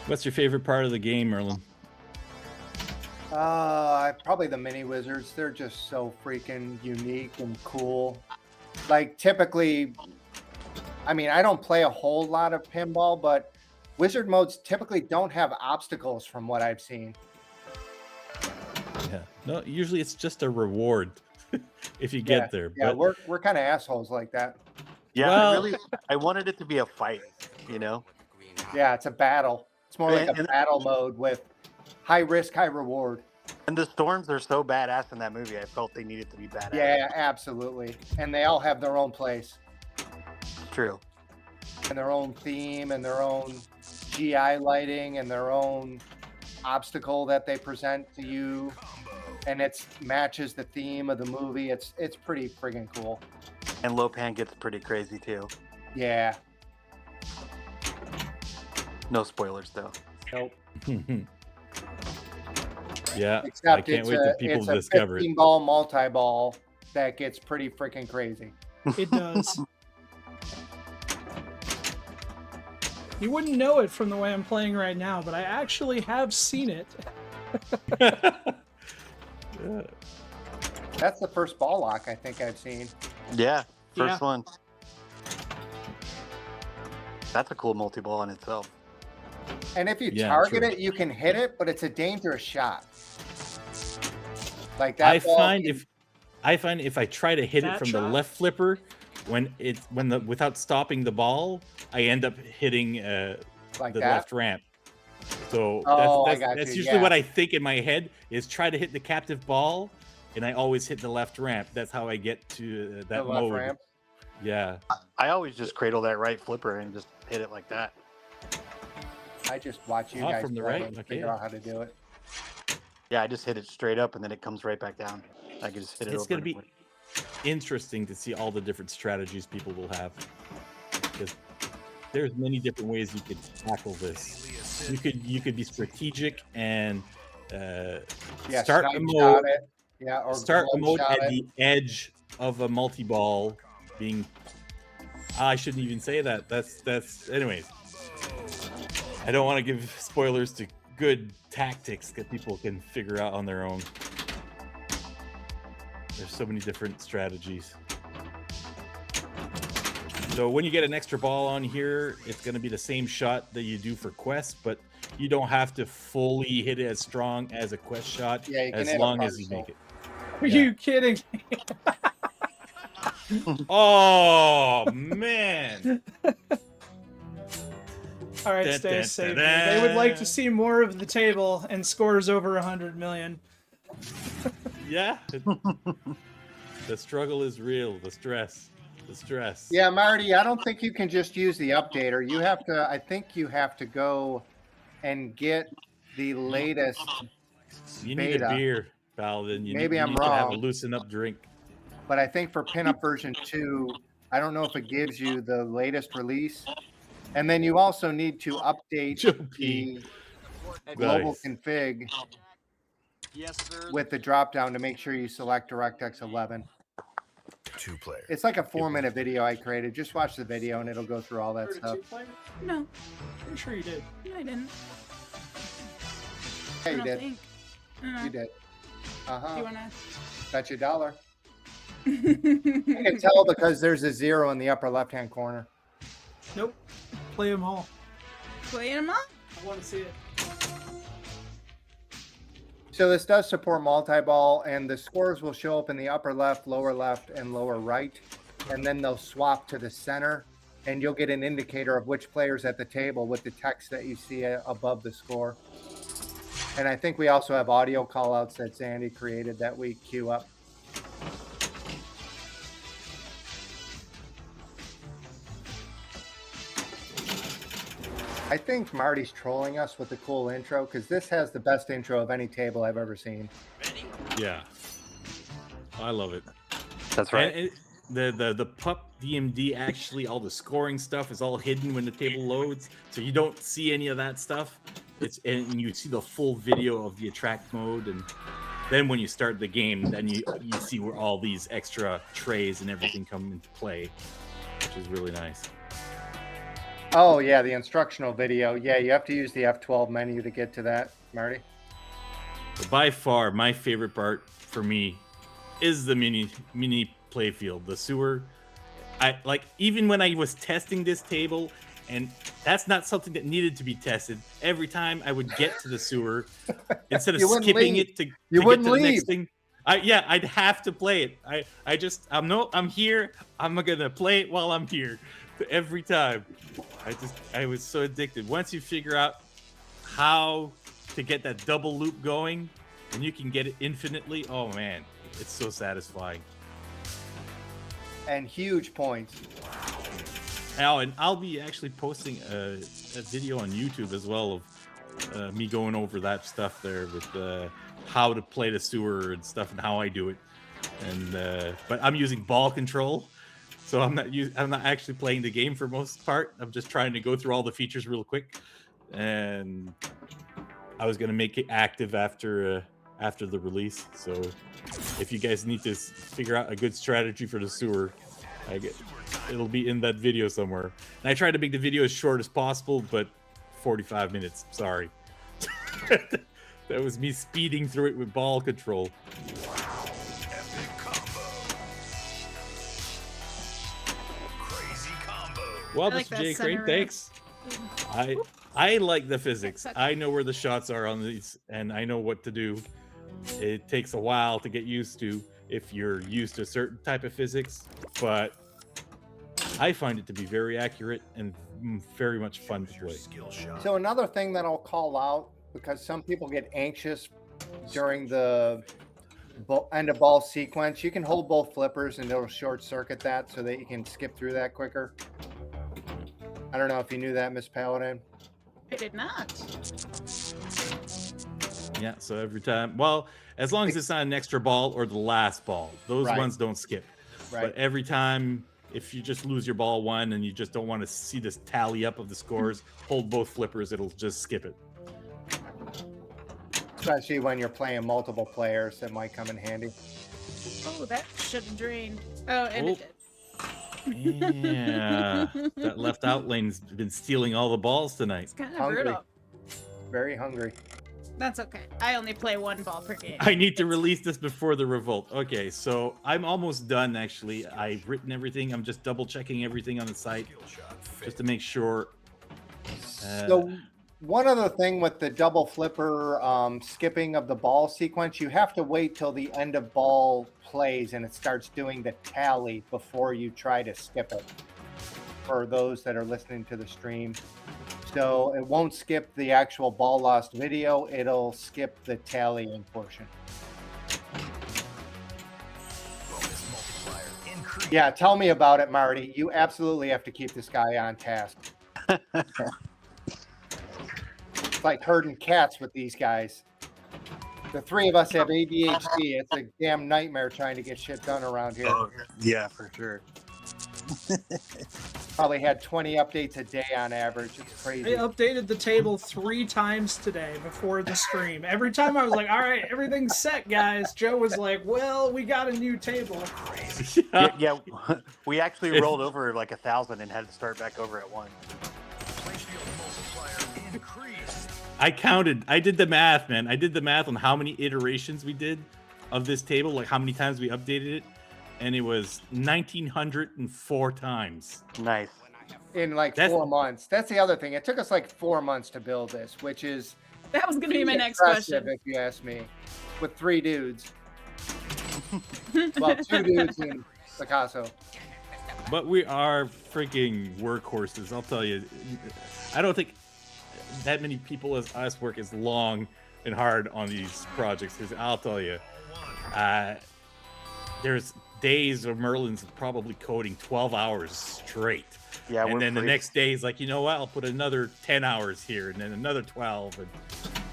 What's your favorite part of the game, Merlin? Probably the mini wizards. They're just so freaking unique and cool. Like typically, I mean, I don't play a whole lot of pinball, but wizard modes typically don't have obstacles from what I've seen. Yeah, no, usually it's just a reward if you get there. Yeah, but we're kind of assholes like that. Yeah, Well- I wanted it to be a fight, you know? Yeah, it's a battle. It's more like a And- battle mode with high risk, high reward. And the storms are so badass in that movie. I felt they needed to be badass. Yeah, absolutely. And they all have their own place True. and their own theme and their own GI lighting and their own obstacle that they present to you. And it matches the theme of the movie. It's pretty friggin' cool. And Lopan gets pretty crazy too. Yeah. No spoilers though. Nope. yeah, Except I can't wait for people it's to a discover it. 15-ball multi-ball that gets pretty freaking crazy. It does. You wouldn't know it from the way I'm playing right now, but I actually have seen it. Yeah. That's the first ball lock I think I've seen. Yeah, first Yeah. one. That's a cool multi-ball in itself. And if you Yeah, target true. it, you can hit it, but it's a dangerous shot. Like I that ball find can- if I try to hit it That from shot? the left flipper, without stopping the ball, I end up hitting like the that. left ramp. So Oh, I that's got that's you, usually yeah. what I think in my head is try to hit the captive ball, and I always hit the left ramp. That's how I get to The that left mode. ramp. Yeah. I always just cradle that right flipper and just hit it like that. I just watch you Oh, guys from the play right? and Okay. figure out how to do it. Yeah, I just hit it straight up and then it comes right back down. I can just hit it It's over gonna and be over. interesting to see all the different strategies people will have, because there's many different ways you could tackle this. You could be strategic and Yeah, start snipe the shot mode it. Yeah, or start the glove mode shot at it. the edge of a multi-ball being. I shouldn't even say that. That's anyways. I don't want to give spoilers to good tactics that people can figure out on their own. There's so many different strategies. So when you get an extra ball on here, it's going to be the same shot that you do for Quest, but you don't have to fully hit it as strong as a Quest shot, Yeah, you can as hit a long as you partial. make it. Are Yeah. you kidding? Oh, man. All right, Da, stay da, safe. da, da. They would like to see more of the table and scores over 100 million. Yeah. The struggle is real. The stress. Yeah, Marty, I don't think you can just use the updater. You have to, I think you have to go and get the latest You need beta. a beer, Paladin. Maybe you I'm need to have a wrong. loosen up drink. But I think for Pinup version 2, I don't know if it gives you the latest release. And then you also need to update Joe the P. global Nice. config Yes, sir. with the drop down to make sure you select DirectX 11. 2 player. It's like a 4-minute video I created. Just watch the video and it'll go through all that Or a stuff. two-player? No, Pretty sure you did. no, I didn't. Yeah, I you don't did. think. I don't know. You did. Do Uh-huh. you wanna? Bet you $1. I can tell because there's a 0 in the upper left-hand corner. Nope. Play them all. Play them up. I want to see it. So this does support multi-ball, and the scores will show up in the upper left, lower left, and lower right, and then they'll swap to the center, and you'll get an indicator of which player's at the table with the text that you see above the score. And I think we also have audio callouts that Sandy created that we queue up. I think Marty's trolling us with the cool intro because this has the best intro of any table I've ever seen. Ready? Yeah. I love it. That's right. And the pup DMD, actually all the scoring stuff is all hidden when the table loads, so you don't see any of that stuff. And you see the full video of the attract mode, and then when you start the game, then you see where all these extra trays and everything come into play, which is really nice. Oh, yeah, the instructional video. Yeah, you have to use the F12 menu to get to that, Marty. But by far, my favorite part for me is the mini playfield, the sewer. I like, even when I was testing this table, and that's not something that needed to be tested. Every time I would get to the sewer, instead of You wouldn't skipping leave. it to You get wouldn't to the next leave. thing, I'd have to play it. I'm here. I'm gonna play it while I'm here. Every time. I was so addicted. Once you figure out how to get that double loop going, and you can get it infinitely, oh man, it's so satisfying. And huge points. Oh, and I'll be actually posting a video on YouTube as well of me going over that stuff there with how to play the sewer and stuff and how I do it. And but I'm using ball control, so I'm not actually playing the game for most part. I'm just trying to go through all the features real quick, and I was gonna make it active after the release. So if you guys need to figure out a good strategy for the sewer, it'll be in that video somewhere. And I try to make the video as short as possible, but 45 minutes. Sorry. That was me speeding through it with ball control. Epic combo. Crazy combo. Well, I like Mr. that J. center Crane, thanks. I like the physics. I know where the shots are on these, and I know what to do. It takes a while to get used to if you're used to a certain type of physics, but I find it to be very accurate and very much fun to play. So another thing that I'll call out, because some people get anxious during the end of ball sequence, you can hold both flippers and it'll short circuit that so that you can skip through that quicker. I don't know if you knew that, Miss Paladin. I did not. Yeah, so every time, well, as long as it's not an extra ball or the last ball, those Right. ones don't skip. Right. But every time, if you just lose your ball one and you just don't want to see this tally up of the scores, hold both flippers, it'll just skip it. Especially when you're playing multiple players, that might come in handy. Oh, that should have drained. Oh, and Oh. it did. Yeah, that left out lane's been stealing all the balls tonight. It's kind of Hungry. brutal. Very hungry. That's okay. I only play one ball per game. I need to release this before the revolt. Okay, so I'm almost done actually. I've written everything. I'm just double checking everything on the site just to make sure. So one other thing with the double flipper skipping of the ball sequence, you have to wait till the end of ball plays and it starts doing the tally before you try to skip it, for those that are listening to the stream. So it won't skip the actual ball lost video, it'll skip the tallying portion. Yeah, tell me about it, Marty. You absolutely have to keep this guy on task. It's like herding cats with these guys. The three of us have ADHD. It's a damn nightmare trying to get shit done around here. Oh, yeah, for sure. Probably had 20 updates a day on average. It's crazy. I updated the table 3 times today before the stream. Every time I was like, all right, everything's set, guys. Joe was like, well, we got a new table. Yeah, we actually rolled over like 1,000 and had to start back over at 1. I counted. I did the math, man. I did the math on how many iterations we did of this table, like how many times we updated it, and it was 1,904 times. Nice. In like 4 months. That's the other thing. It took us like 4 months to build this, which is That was going to be my next impressive, question. if you ask me. With 3 dudes. Well, 2 dudes in Picasso. But we are freaking workhorses. I'll tell you. I don't think that many people as us work as long and hard on these projects. Because I'll tell you, there's days of Merlin's probably coding 12 hours straight. Yeah, and we're then the pretty- next day he's like, you know what? I'll put another 10 hours here, and then another 12,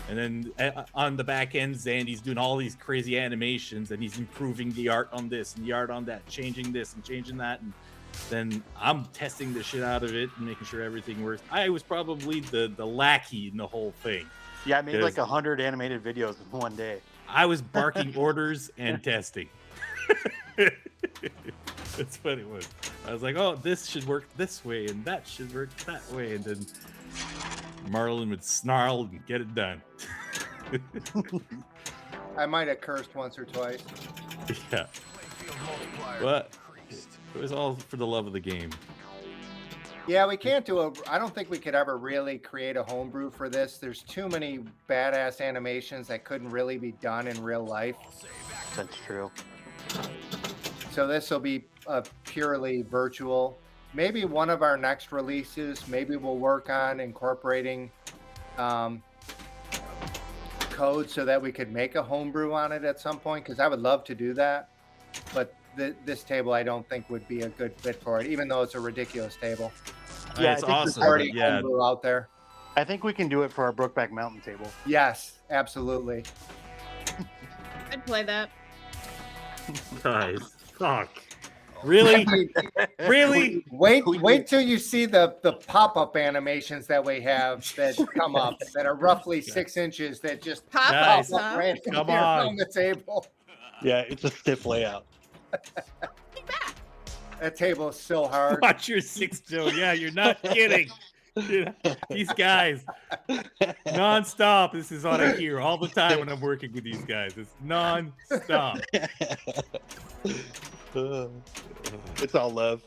and then on the back end, Zandy's doing all these crazy animations, and he's improving the art on this and the art on that, changing this and changing that, and then I'm testing the shit out of it and making sure everything works. I was probably the lackey in the whole thing. Yeah, I made like 'Cause 100 animated videos in one day. I was barking orders and testing. That's what it was. I was like, oh, this should work this way and that should work that way, and then Marlon would snarl and get it done. I might have cursed once or twice. Yeah, but it was all for the love of the game. Yeah, we can't do a. I don't think we could ever really create a homebrew for this. There's too many badass animations that couldn't really be done in real life. That's true. So this will be purely virtual. Maybe one of our next releases, maybe we'll work on incorporating code so that we could make a homebrew on it at some point, because I would love to do that. But this table, I don't think would be a good fit for it, even though it's a ridiculous table. Yeah, It's I think awesome. There's already Yeah, homebrew out there. I think we can do it for our Brokeback Mountain table. Yes, absolutely. I'd play that. guys, fuck. Really? Really? Wait till you see the pop-up animations that we have that come up that are roughly 6 inches that just Pop Guys, ups, up huh? randomly come on. on the table. Yeah, it's a stiff layout. That table is so hard. Watch your 6 Joe. Yeah, you're not kidding. Dude, these guys, non-stop. This is what I hear all the time when I'm working with these guys. It's non-stop. It's all love.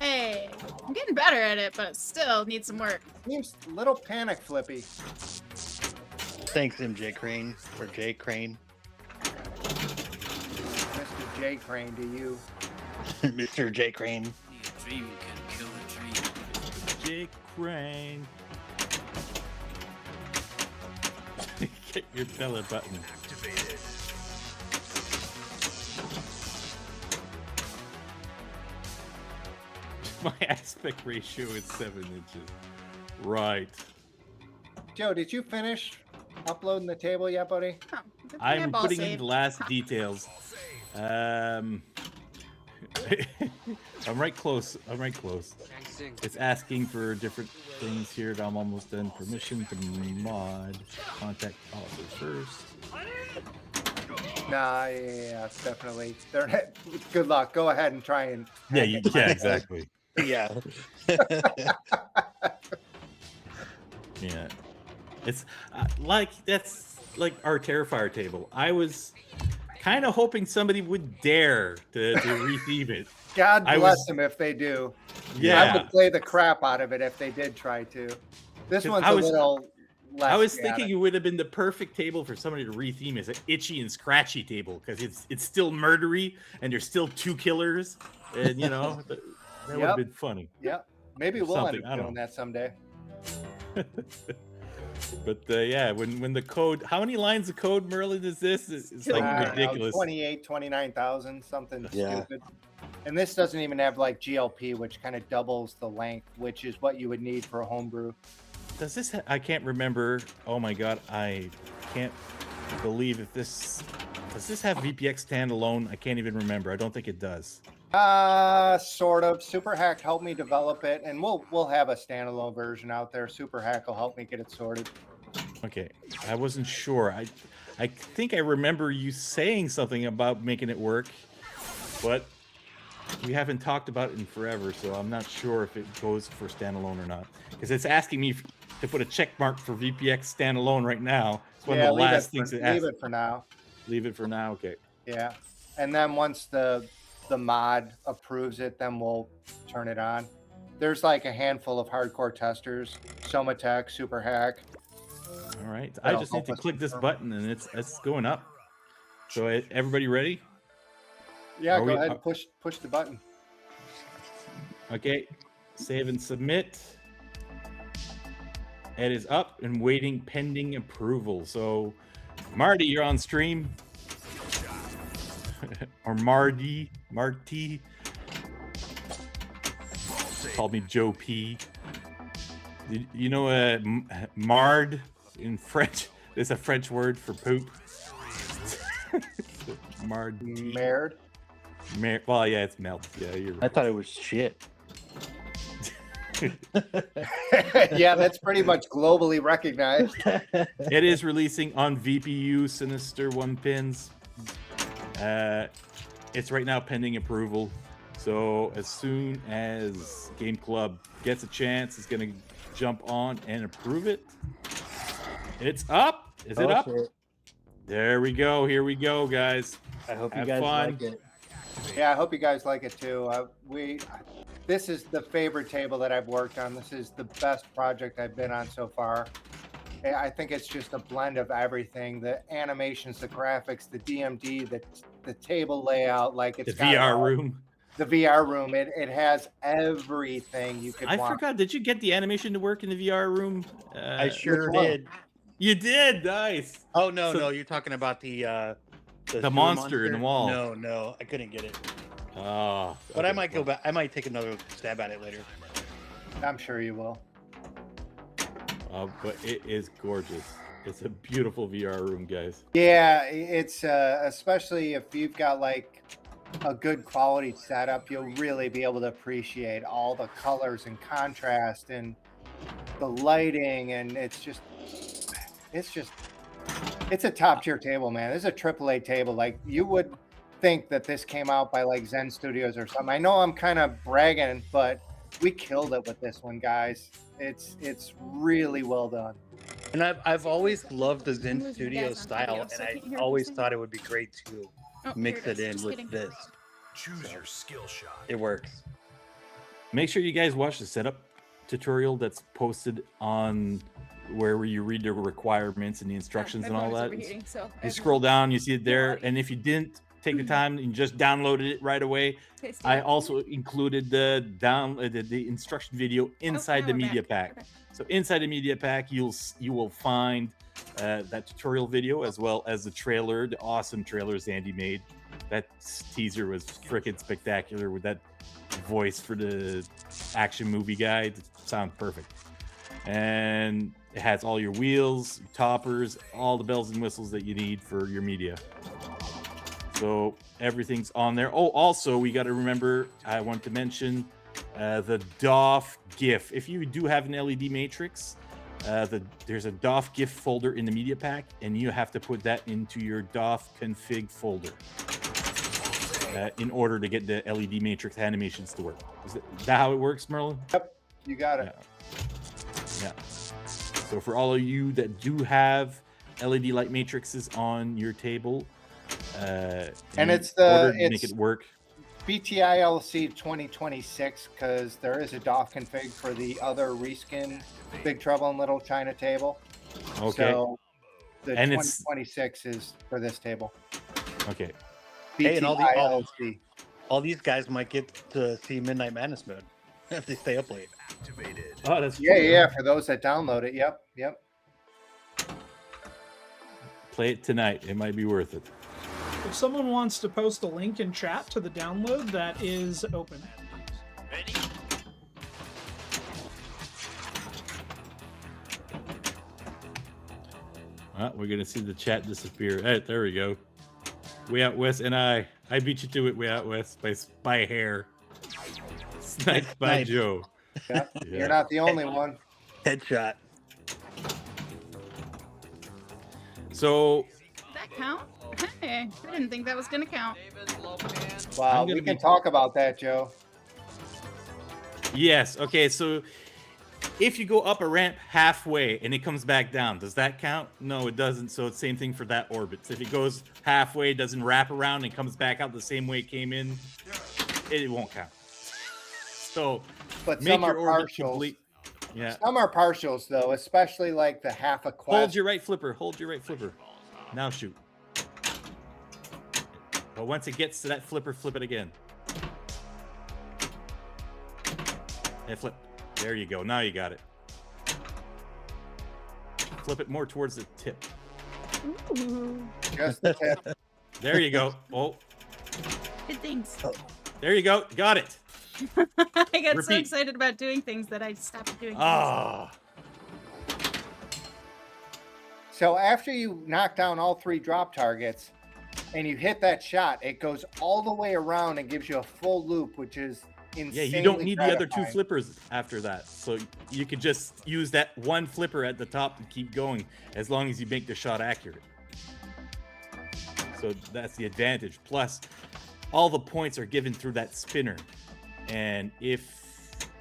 Hey, I'm getting better at it, but still need some work. Seems a little panic flippy. Thanks, MJ Crane or J Crane. Mr. J Crane to you. Mr. J Crane. Dream can kill a dream. Jake Crane. Get your belly button. Activated. My aspect ratio is 7 inches. Right. Joe, did you finish uploading the table yet, buddy? Oh, good thing I'm ball putting in saved. the last details. I'm right close. I'm right close. It's asking for different things here. I'm almost done. Permission to mod. Contact author first. Nah, yeah, definitely. Good luck. Go ahead and try and. Yeah, yeah, exactly. Yeah. Yeah, it's like that's like our Terrifier table. I was kind of hoping somebody would dare to retheme it. God I bless was- them if they do. Yeah, I would play the crap out of it if they did try to. This 'Cause one's I a was- little less. I was chaotic. thinking it would have been the perfect table for somebody to retheme as an itchy and scratchy table because it's still murdery and there's still 2 killers, and you know that would have been funny. Yep. Maybe Or we'll end something, I up don't doing know. that someday. But yeah, when the code, how many lines of code, Merlin, is this? It's like I don't know, ridiculous. 28, 29,000, something Yeah. stupid. And this doesn't even have like GLP, which kind of doubles the length, which is what you would need for a homebrew. Does this? I can't remember. Oh my god, I can't believe if this. Does this have VPX standalone? I can't even remember. I don't think it does. Sort of. Superhack helped me develop it, and we'll have a standalone version out there. Superhack will help me get it sorted. Okay, I wasn't sure. I think I remember you saying something about making it work, but we haven't talked about it in forever, so I'm not sure if it goes for standalone or not. Because it's asking me to put a check mark for VPX standalone right now. It's one of the last things it asks. leave it for now. Leave it for now. Okay. Yeah, and then once the mod approves it, then we'll turn it on. There's like a handful of hardcore testers: Somatech, Superhack. All right. I That'll just need help to us click this confirm. button, and it's going up. So everybody ready? Yeah, Are go we- ahead and push the button. Okay. Save and submit. It is up and waiting pending approval. So, Marty, you're on stream. Or Marty. Called me Joe P. You know, mard in French. There's a French word for poop. Mard. Merd. Well, yeah, it's melt. Yeah, you're I right. thought it was shit. Yeah, that's pretty much globally recognized. It is releasing on VPU Sinister 1 pins. It's right now pending approval. So as soon as Game Club gets a chance, it's going to jump on and approve it. It's up. Is it up? shit. There we go. Here we go, guys. I hope you Have guys fun. like it. Yeah, I hope you guys like it too. This is the favorite table that I've worked on. This is the best project I've been on so far. I think it's just a blend of everything: the animations, the graphics, the DMD, the table layout. Like The it's got it VR all. room. The VR room. It has everything you could I want. forgot. Did you get the animation to work in the VR room? I sure which one? did. You did. Nice. Oh no, So- no, you're talking about the sewer monster in the wall. No, I couldn't get it. Oh, But I okay. might go back. I might take another stab at it later. I'm sure you will. But it is gorgeous. It's a beautiful VR room, guys. Yeah, it's especially if you've got like a good quality setup, you'll really be able to appreciate all the colors and contrast and the lighting, and it's a top tier table, man. This is a AAA table. Like, you would think that this came out by like Zen Studios or something. I know I'm kind of bragging, but we killed it with this one, guys. It's really well done. And I've always loved the Zen Losing Studio guys on style, video, and so I I can't hear always anything. thought it would be great to Oh, mix here it is. in Just with kidding. this. Choose your skill shot. It works. Make sure you guys watch the setup tutorial that's posted on where you read the requirements and the instructions My and all phone is that. overheating, so You scroll down, you see it there, and if you didn't take the time and just downloaded it right away, Tasty. I also included the instruction video inside the we're media back. pack. Okay. So inside the media pack, you will find that tutorial video as well as the trailer, the awesome trailers Andy made. That teaser was freaking spectacular with that voice for the action movie guy. It sounds perfect. And it has all your wheels, toppers, all the bells and whistles that you need for your media. So everything's on there. Oh, also, we got to remember, I want to mention the DOF GIF. If you do have an LED matrix, there's a DOF GIF folder in the media pack, and you have to put that into your DOF config folder in order to get the LED matrix animations to work. Is that how it works, Merlin? Yep, you got it. Yeah. So for all of you that do have LED light matrices on your table, and it's make it work. BTILC 2026 because there is a DOF config for the other reskin Big Trouble in Little China table. Okay. So the And 2026 is for this table. Okay. Hey, and BTILC. all these guys might get to see Midnight Madness mode if they stay up late. Oh, that's Yeah, cool. yeah. For those that download it, yep. Play it tonight. It might be worth it. If someone wants to post a link in chat to the download, that is open. We're gonna see the chat disappear. Hey, there we go. Way Out West and I beat you to it. Way Out West by a hair. Sniped by Nice. Joe. Yeah. Yeah. You're not the only one. Headshot. So Did that count? Hey, I didn't think that was gonna count. Wow, I'm we gonna can be- talk about that, Joe. yes, okay. So if you go up a ramp halfway and it comes back down, does that count? No, it doesn't. So it's same thing for that orbit. So if it goes halfway, doesn't wrap around and comes back out the same way it came in, it won't count. So But make some are your orbit partials. complete. Yeah. Some are partials though, especially like the half a quest. Hold your right flipper. Hold your right flipper. Now shoot. But once it gets to that flipper, flip it again. And flip. There you go. Now you got it. Flip it more towards the tip. Ooh, Just the tip. There you go. Oh, good things. there you go. Got it. I got so Repeat. excited about doing things that I stopped doing. Ah. So after you knock down all three drop targets and you hit that shot, it goes all the way around and gives you a full loop, which is Yeah, insanely you don't need the other two gratifying. flippers after that. So you could just use that one flipper at the top and keep going as long as you make the shot accurate. So that's the advantage. Plus, all the points are given through that spinner. And if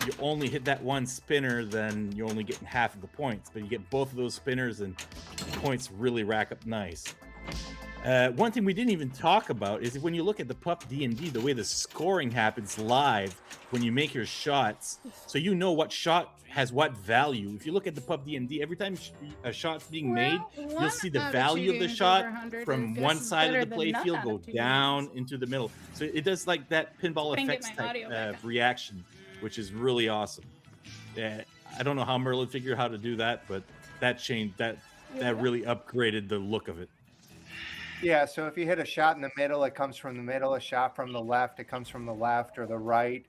you only hit that one spinner, then you're only getting half of the points. But you get both of those spinners and the points really rack up nice. One thing we didn't even talk about is when you look at the FullDMD, the way the scoring happens live when you make your shots, so you know what shot has what value. If you look at the FullDMD, every time a shot's being made, you'll see the value of the shot from one side of the play field go down into the middle. So it does like that pinball Try and get effects my type audio back. reaction, which is really awesome. I don't know how Merlin figured out how to do that, but that changed that really upgraded the look of it. Yeah, so if you hit a shot in the middle, it comes from the middle. A shot from the left, it comes from the left or the right.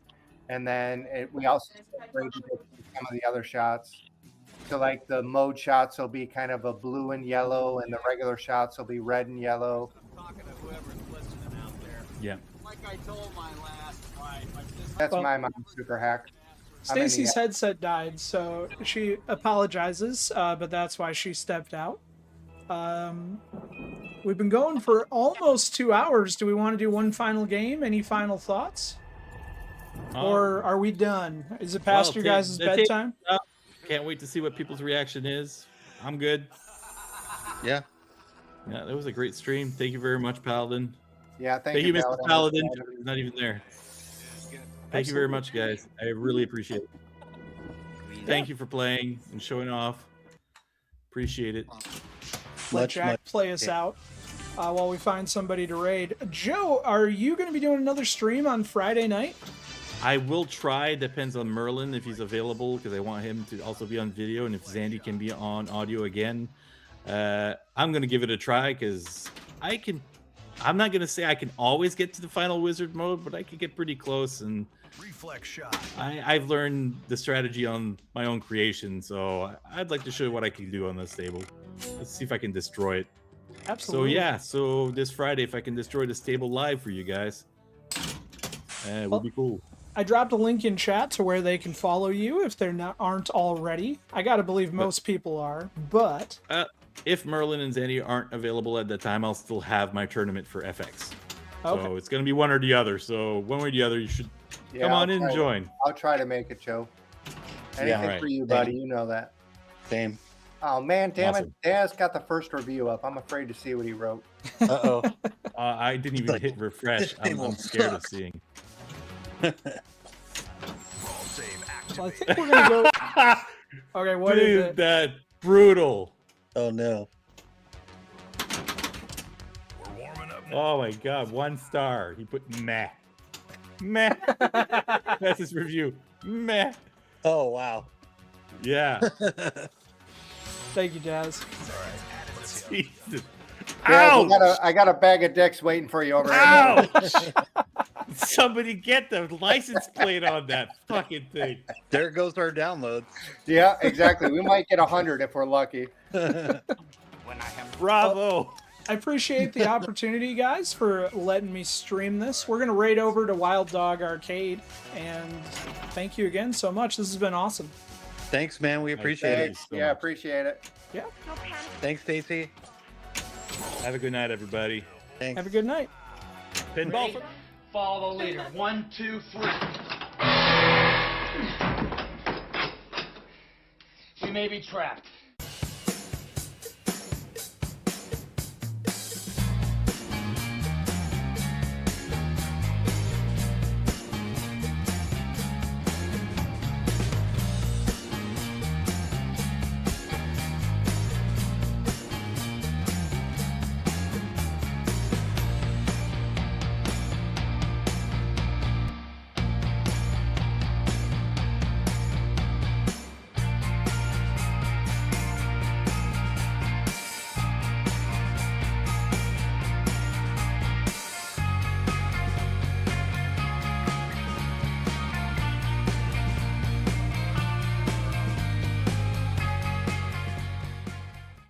And then we also separate some of the other shots. So like the mode shots will be kind of a blue and yellow, and the regular shots will be red and yellow. Yeah. Like I told my last wife, That's Well- my mom's super hack. I'm in the- Stacy's headset died, so she apologizes, but that's why she stepped out. We've been going for almost 2 hours. Do we want to do one final game? Any final thoughts? Or are we done? Is it past your guys' bedtime? Can't wait to see what people's reaction is. I'm good. Yeah. Yeah, that was a great stream. Thank you very much, Paladin. Yeah, thank you, you, Mr. Paladin. He's not even there. Thank you very much, guys. I really appreciate it. Thank you for playing and showing off. Appreciate it. Let Jack play us out while we find somebody to raid. Joe, are you going to be doing another stream on Friday night? I will try. Depends on Merlin if he's available, because I want him to also be on video, and if Zandy can be on audio again. I'm going to give it a try, because I'm not going to say I can always get to the final wizard mode, but I can get pretty close, and Reflex shot. I've learned the strategy on my own creation, so I'd like to show you what I can do on this table. Let's see if I can destroy it. Absolutely. So yeah, so this Friday, if I can destroy this table live for you guys, it would be cool. I dropped a link in chat to where they can follow you if they're aren't already. I gotta believe most people are, but if Merlin and Zandy aren't available at that time, I'll still have my tournament for FX. Okay. So it's gonna be one or the other. So one way or the other, you should come on in and join. I'll try to make it, Joe. Anything for you, buddy. You know that. Same. Oh man, damn Awesome. it! Dad's got the first review up. I'm afraid to see what he wrote. Uh-oh. I didn't even hit refresh. I'm scared of seeing. Brawl save well, I activated. think we're gonna go. Okay, what is Dude, it? that brutal. Oh no. We're warming up now. Oh my god, 1 star. He put meh. Meh. That's his review. Meh. Oh wow. Yeah. Thank you, Daz. Jesus. Dad, Ouch! I got a bag of dicks waiting for you over here. Ouch! Somebody get the license plate on that fucking thing. There goes our downloads. Yeah, exactly. We might get 100 if we're lucky. Bravo. I appreciate the opportunity, guys, for letting me stream this. We're gonna raid over to Wild Dog Arcade, and thank you again so much. This has been awesome. Thanks, man. We appreciate it. Thanks. Yeah, appreciate it. Yeah. Thanks, Stacy. Have a good night, everybody. Thanks. Have a good night. Pinball. Ready? Follow the leader. 1, 2, 3. We may be trapped.